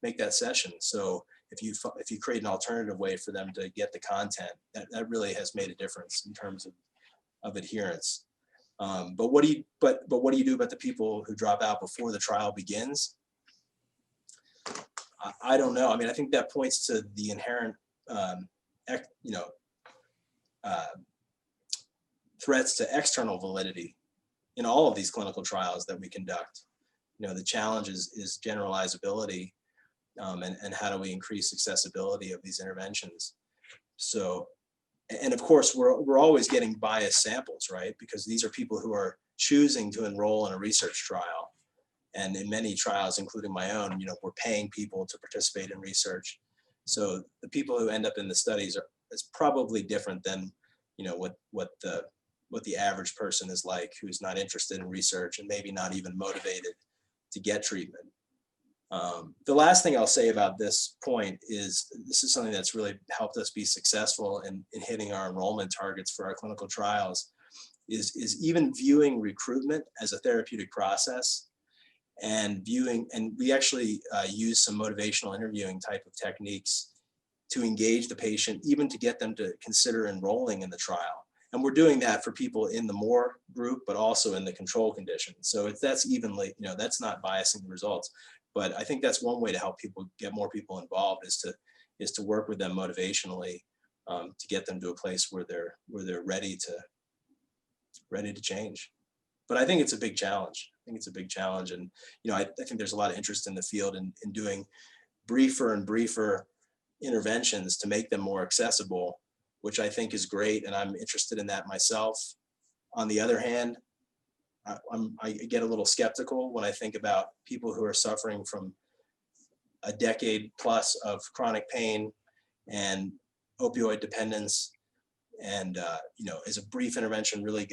make that session. So if you create an alternative way for them to get the content, that really has made a difference in terms of adherence. But what do you do about the people who drop out before the trial begins? I don't know. I mean, I think that points to the inherent, threats to external validity in all of these clinical trials that we conduct. You know, the challenge is generalizability, and how do we increase accessibility of these interventions? So, and of course, we're always getting biased samples, right? Because these are people who are choosing to enroll in a research trial. And in many trials, including my own, you know, we're paying people to participate in research. So the people who end up in the studies is probably different than, you know, what the average person is like, who's not interested in research and maybe not even motivated to get treatment. The last thing I'll say about this point is this is something that's really helped us be successful in hitting our enrollment targets for our clinical trials, is even viewing recruitment as a therapeutic process, and we actually use some motivational interviewing type of techniques to engage the patient, even to get them to consider enrolling in the trial. And we're doing that for people in the MORE group, but also in the control condition. So that's evenly, you know, that's not biasing the results. But I think that's one way to help people get more people involved, is to work with them motivationally, to get them to a place where they're ready to change. But I think it's a big challenge. And, you know, I think there's a lot of interest in the field in doing briefer and briefer interventions to make them more accessible, which I think is great. And I'm interested in that myself. On the other hand, I get a little skeptical when I think about people who are suffering from a decade plus of chronic pain and opioid dependence. And, you know, is a brief intervention really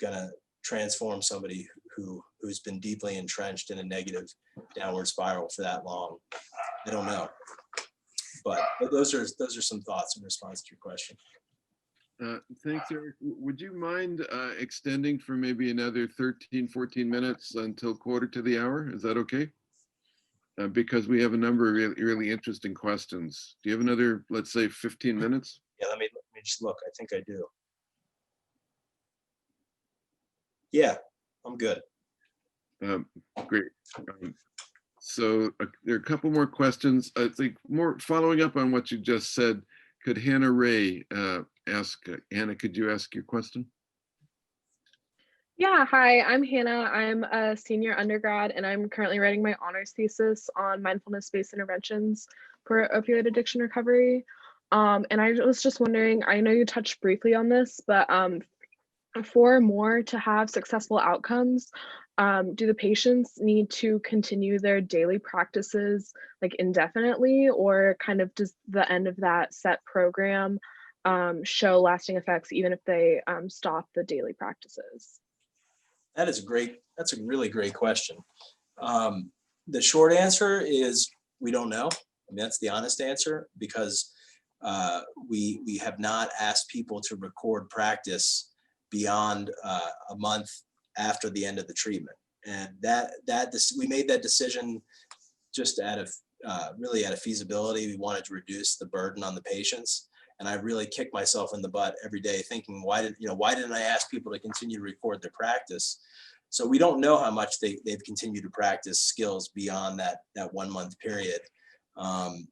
gonna transform somebody who's been deeply entrenched in a negative downward spiral for that long? I don't know. But those are some thoughts in response to your question. Thanks, Eric. Would you mind extending for maybe another 13, 14 minutes until quarter to the hour? Is that okay? Because we have a number of really, really interesting questions. Do you have another, let's say, 15 minutes? Yeah, let me just look. I think I do. Yeah, I'm good. Great. So there are a couple more questions. I think more following up on what you just said. Could Hannah Ray ask? Hannah, could you ask your question? Yeah, hi, I'm Hannah. I'm a senior undergrad and I'm currently writing my honors thesis on mindfulness-based interventions for opioid addiction recovery. And I was just wondering, I know you touched briefly on this, but for MORE to have successful outcomes, do the patients need to continue their daily practices like indefinitely, or kind of does the end of that set program show lasting effects even if they stop the daily practices? That's a really great question. The short answer is we don't know. I mean, that's the honest answer, because we have not asked people to record practice beyond a month after the end of the treatment. And we made that decision just out of feasibility. We wanted to reduce the burden on the patients. And I really kick myself in the butt every day thinking, why didn't I ask people to continue to record their practice? So we don't know how much they've continued to practice skills beyond that 1 month period. And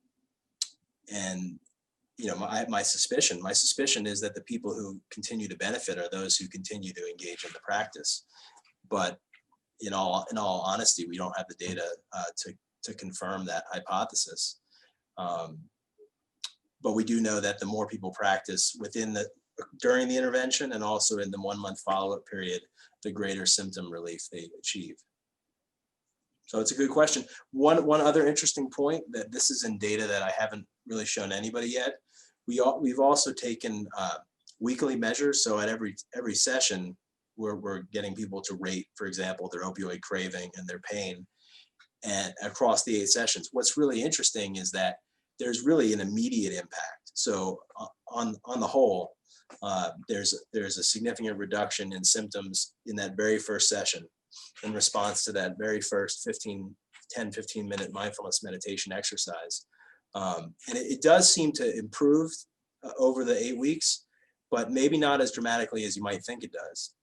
you know, my suspicion is that the people who continue to benefit are those who continue to engage in the practice. But in all honesty, we don't have the data to confirm that hypothesis. But we do know that the more people practice during the intervention and also in the 1 month follow-up period, the greater symptom relief they achieve. So it's a good question. One other interesting point, that this is in data that I haven't really shown anybody yet. We've also taken weekly measures. So at every session, we're getting people to rate, for example, their opioid craving and their pain, and across the 8 sessions. What's really interesting is that there's really an immediate impact. So on the whole, there's a significant reduction in symptoms in that very first session in response to that very first 10, 15-minute mindfulness meditation exercise. And it does seem to improve over the 8 weeks, but maybe not as dramatically as you might think it does.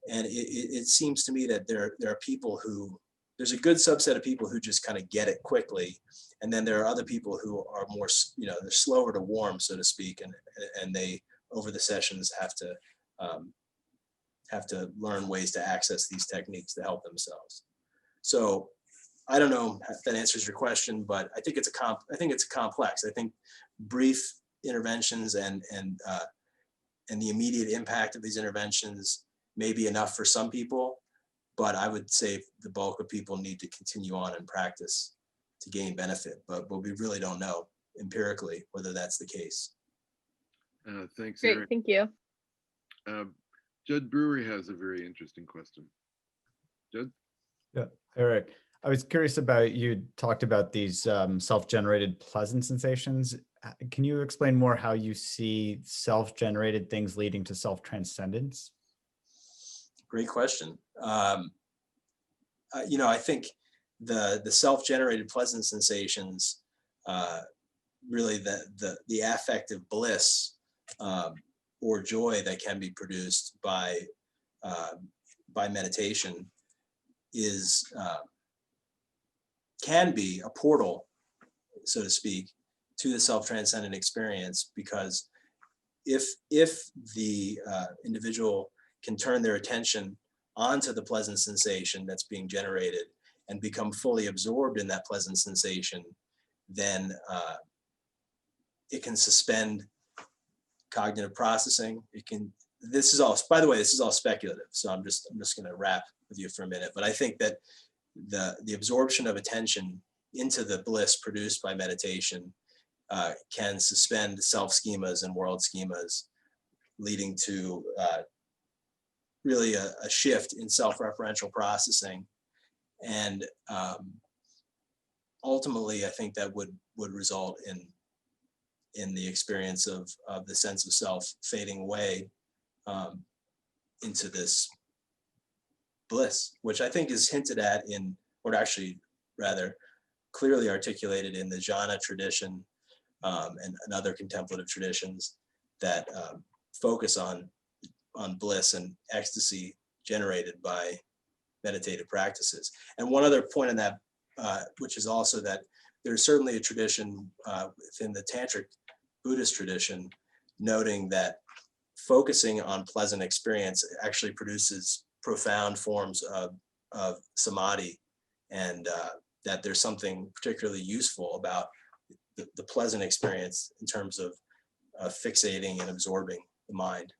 And it seems to me that there are people who, there's a good subset of people who just kind of get it quickly. And then there are other people who are more, they're slower to warm, so to speak. And they, over the sessions, have to learn ways to access these techniques to help themselves. So I don't know if that answers your question, but I think it's complex. I think brief interventions and the immediate impact of these interventions may be enough for some people, but I would say the bulk of people need to continue on and practice to gain benefit. But we really don't know empirically whether that's the case. Thanks, Great, Eric. thank you. Judd Brewery has a very interesting question. Judd? Yeah, Eric, I was curious about, you talked about these self-generated pleasant sensations. Can you explain more how you see self-generated things leading to self-transcendence? Great question. I think the self-generated pleasant sensations, really the affective bliss or joy that can be produced by meditation can be a portal, so to speak, to the self-transcendent experience, because if the individual can turn their attention onto the pleasant sensation that's being generated and become fully absorbed in that pleasant sensation, then it can suspend cognitive processing. This is all, by the way, this is all speculative, so I'm just going to wrap with you for a minute. But I think that the absorption of attention into the bliss produced by meditation can suspend self-schemas and world schemas, leading to really a shift in self-referential processing. And ultimately, I think that would result in the experience of the sense of self fading away into this bliss, which I think is hinted at in, or actually rather clearly articulated in the jhana tradition and other contemplative traditions that focus on bliss and ecstasy generated by meditative practices. And one other point on that, which is also that there's certainly a tradition within the Tantric Buddhist tradition noting that focusing on pleasant experience actually produces profound forms of samadhi, and that there's something particularly useful about the pleasant experience in terms of fixating and absorbing the mind.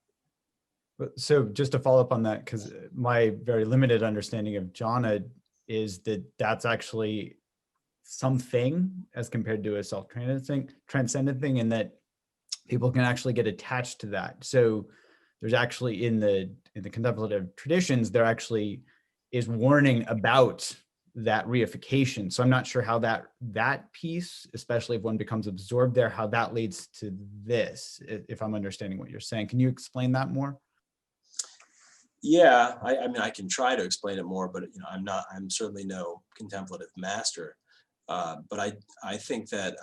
So just to follow up on that, because my very limited understanding of jhana is that that's actually something as compared to a self-transcendent thing, and that people can actually get attached to that. So there's actually in the contemplative traditions, there actually is warning about that reification. So I'm not sure how that piece, especially if one becomes absorbed there, how that leads to this, if I'm understanding what you're saying. Can you explain that more? Yeah, I mean, I can try to explain it more, but I'm certainly no contemplative master. But I think that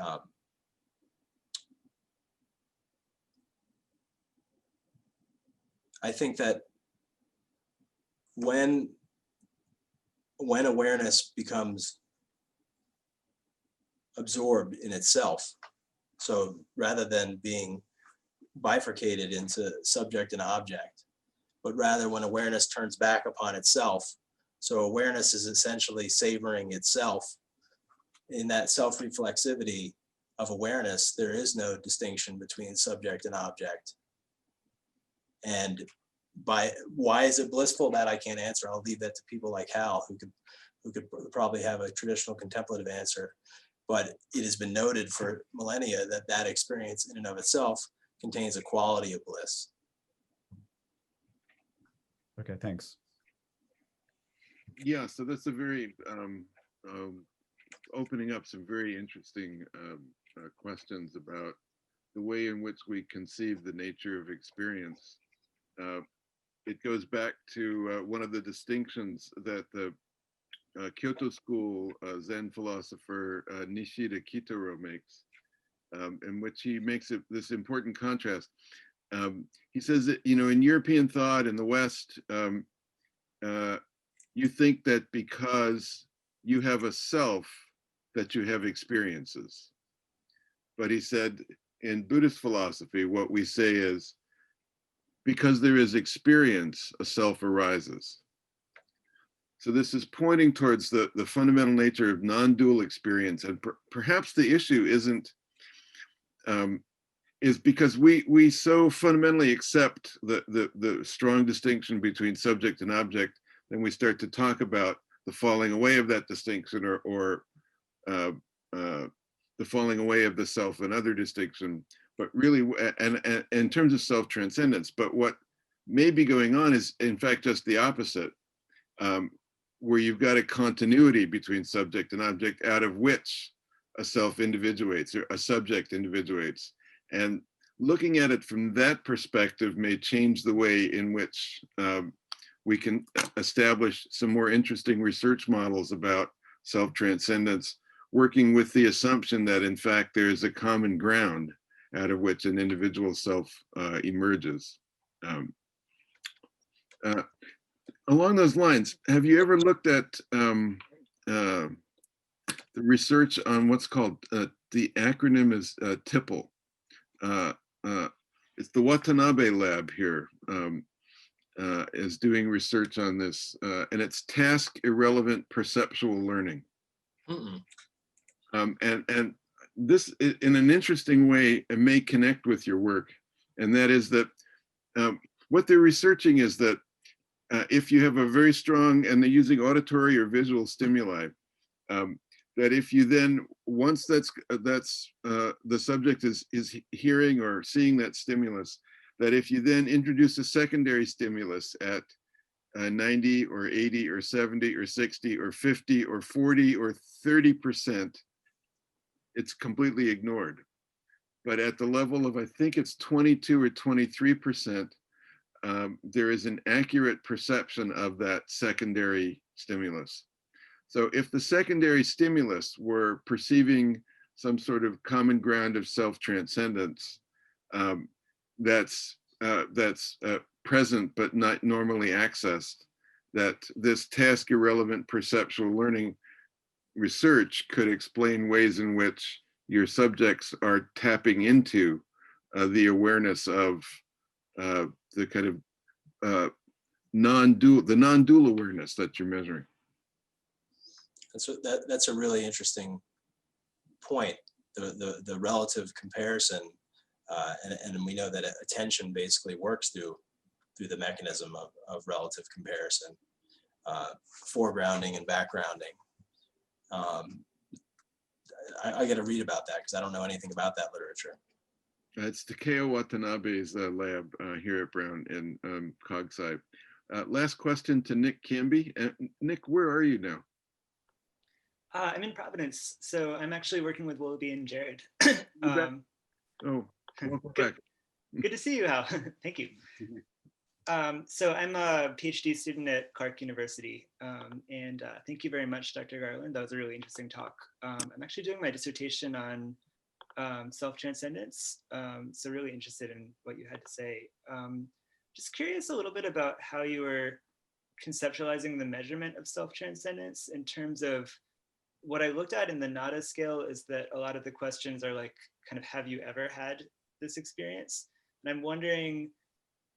when awareness becomes absorbed in itself, so rather than being bifurcated into subject and object, but rather when awareness turns back upon itself, so awareness is essentially savoring itself. In that self-reflexivity of awareness, there is no distinction between subject and object. And why is it blissful? That I can't answer. I'll leave that to people like Hal, who could probably have a traditional contemplative answer. But it has been noted for millennia that experience in and of itself contains a quality of bliss. Okay, thanks. Yeah, so that's a very opening up some very interesting questions about the way in which we conceive the nature of experience. It goes back to one of the distinctions that the Kyoto school Zen philosopher Nishida Kitaro makes, in which he makes this important contrast. He says that, in European thought in the West, you think that because you have a self, that you have experiences. But he said, in Buddhist philosophy, what we say is, because there is experience, a self arises. So this is pointing towards the fundamental nature of non-dual experience. And perhaps the issue is because we so fundamentally accept the strong distinction between subject and object, then we start to talk about the falling away of that distinction, or the falling away of the self and other distinction. But really, and in terms of self-transcendence, but what may be going on is in fact just the opposite, where you've got a continuity between subject and object, out of which a self individuates, or a subject individuates. And looking at it from that perspective may change the way in which we can establish some more interesting research models about self-transcendence, working with the assumption that in fact there is a common ground out of which an individual self emerges. Along those lines, have you ever looked at the research on what's called, the acronym is TIPPLE. It's the Watanabe lab here, is doing research on this, and it's task irrelevant perceptual learning. And this, in an interesting way, it may connect with your work, and that is that what they're researching is that if you have a very strong, and they're using auditory or visual stimuli, that if you then, once the subject is hearing or seeing that stimulus, that if you then introduce a secondary stimulus at 90 or 80 or 70 or 60 or 50 or 40 or 30%, it's completely ignored. But at the level of, I think it's 22 or 23%, there is an accurate perception of that secondary stimulus. So if the secondary stimulus were perceiving some sort of common ground of self-transcendence, that's present but not normally accessed, that this task irrelevant perceptual learning research could explain ways in which your subjects are tapping into the awareness of the kind of non-dual awareness that you're measuring. That's a really interesting point, the relative comparison, and we know that attention basically works through the mechanism of relative comparison, foregrounding and backgrounding. I got to read about that because I don't know anything about that literature. It's Takeo Watanabe's lab here at Brown in CogSci. Last question to Nick Canby. Nick, where are you now? I'm in Providence, so I'm actually working with Willoughby and Jared. Oh, welcome back. Good to see you, Hal. Thank you. So I'm a PhD student at Clark University, and thank you very much, Dr. Garland. That was a really interesting talk. I'm actually doing my dissertation on self-transcendence, so really interested in what you had to say. Just curious a little bit about how you were conceptualizing the measurement of self-transcendence in terms of what I looked at in the NADA scale is that a lot of the questions are like, kind of, have you ever had this experience? And I'm wondering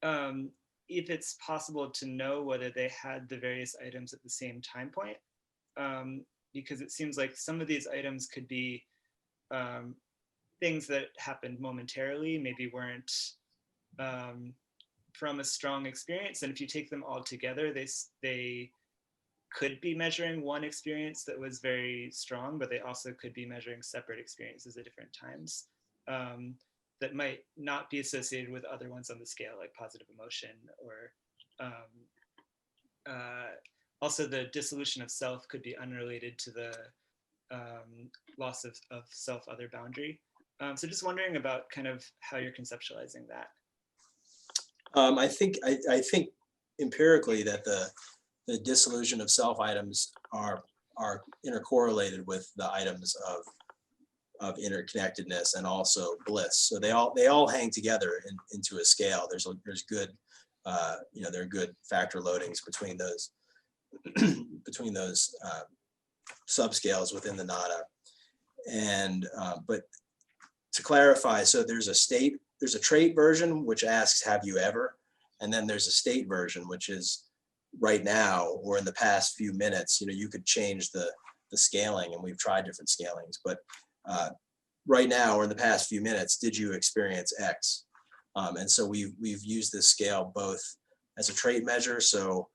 if it's possible to know whether they had the various items at the same time point, because it seems like some of these items could be things that happened momentarily, maybe weren't from a strong experience. And if you take them all together, they could be measuring one experience that was very strong, but they also could be measuring separate experiences at different times that might not be associated with other ones on the scale, like positive emotion, or also the dissolution of self could be unrelated to the loss of self-other boundary. So just wondering about kind of how you're conceptualizing that. I think empirically that the dissolution of self items are intercorrelated with the items of interconnectedness and also bliss. So they all hang together into a scale. There's good there are good factor loadings between those subscales within the nada. And but to clarify, so there's a trait version which asks, have you ever? And then there's a state version, which is right now or in the past few minutes. You could change the scaling, and we've tried different scalings, but right now or in the past few minutes, did you experience X? And so we've used this scale both as a trait measure. So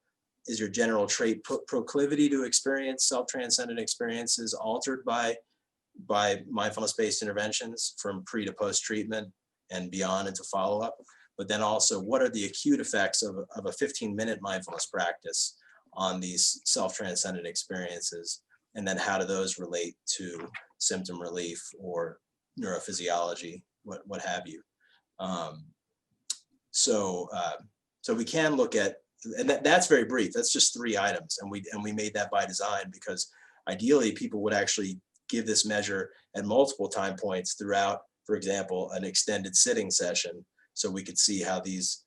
is your general trait proclivity to experience self-transcendent experiences altered by mindfulness-based interventions from pre to post treatment and beyond into follow-up? But then also, what are the acute effects of a 15-minute mindfulness practice on these self-transcendent experiences? And then how do those relate to symptom relief or neurophysiology, what have you? So we can look at, and that's very brief. That's just 3 items, and we made that by design because ideally people would actually give this measure at multiple time points throughout, for example, an extended sitting session, so we could see how these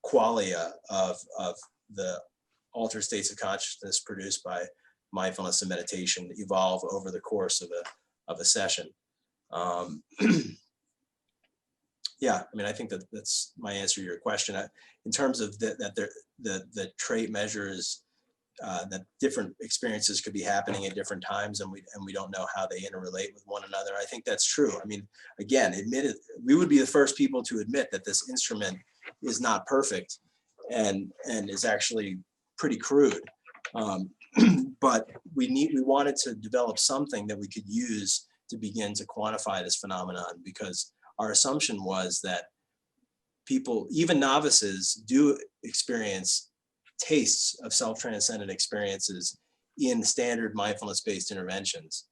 qualia of the altered states of consciousness produced by mindfulness and meditation evolve over the course of a session. Yeah, I mean, I think that's my answer to your question. In terms of the trait measures, that different experiences could be happening at different times, and we don't know how they interrelate with one another. I think that's true. I mean, again, we would be the first people to admit that this instrument is not perfect and is actually pretty crude. But we wanted to develop something that we could use to begin to quantify this phenomenon, because our assumption was that people, even novices, do experience tastes of self-transcendent experiences in standard mindfulness-based interventions.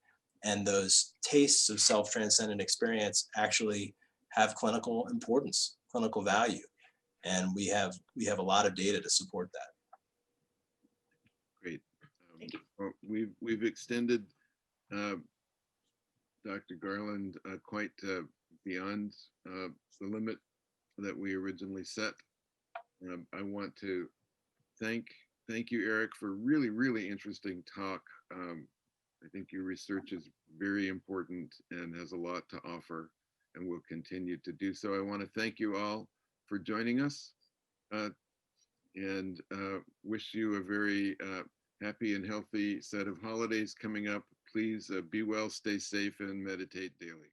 And those tastes of self-transcendent experience actually have clinical importance, clinical value. And we have a lot of data to support that. Great. Well, we've extended Dr. Garland quite beyond the limit that we originally set. I want to thank you, Eric, for really interesting talk. I think your research is very important and has a lot to offer, and will continue to do so. I want to thank you all for joining us, and wish you a very happy and healthy set of holidays coming up. Please be well, stay safe, and meditate daily.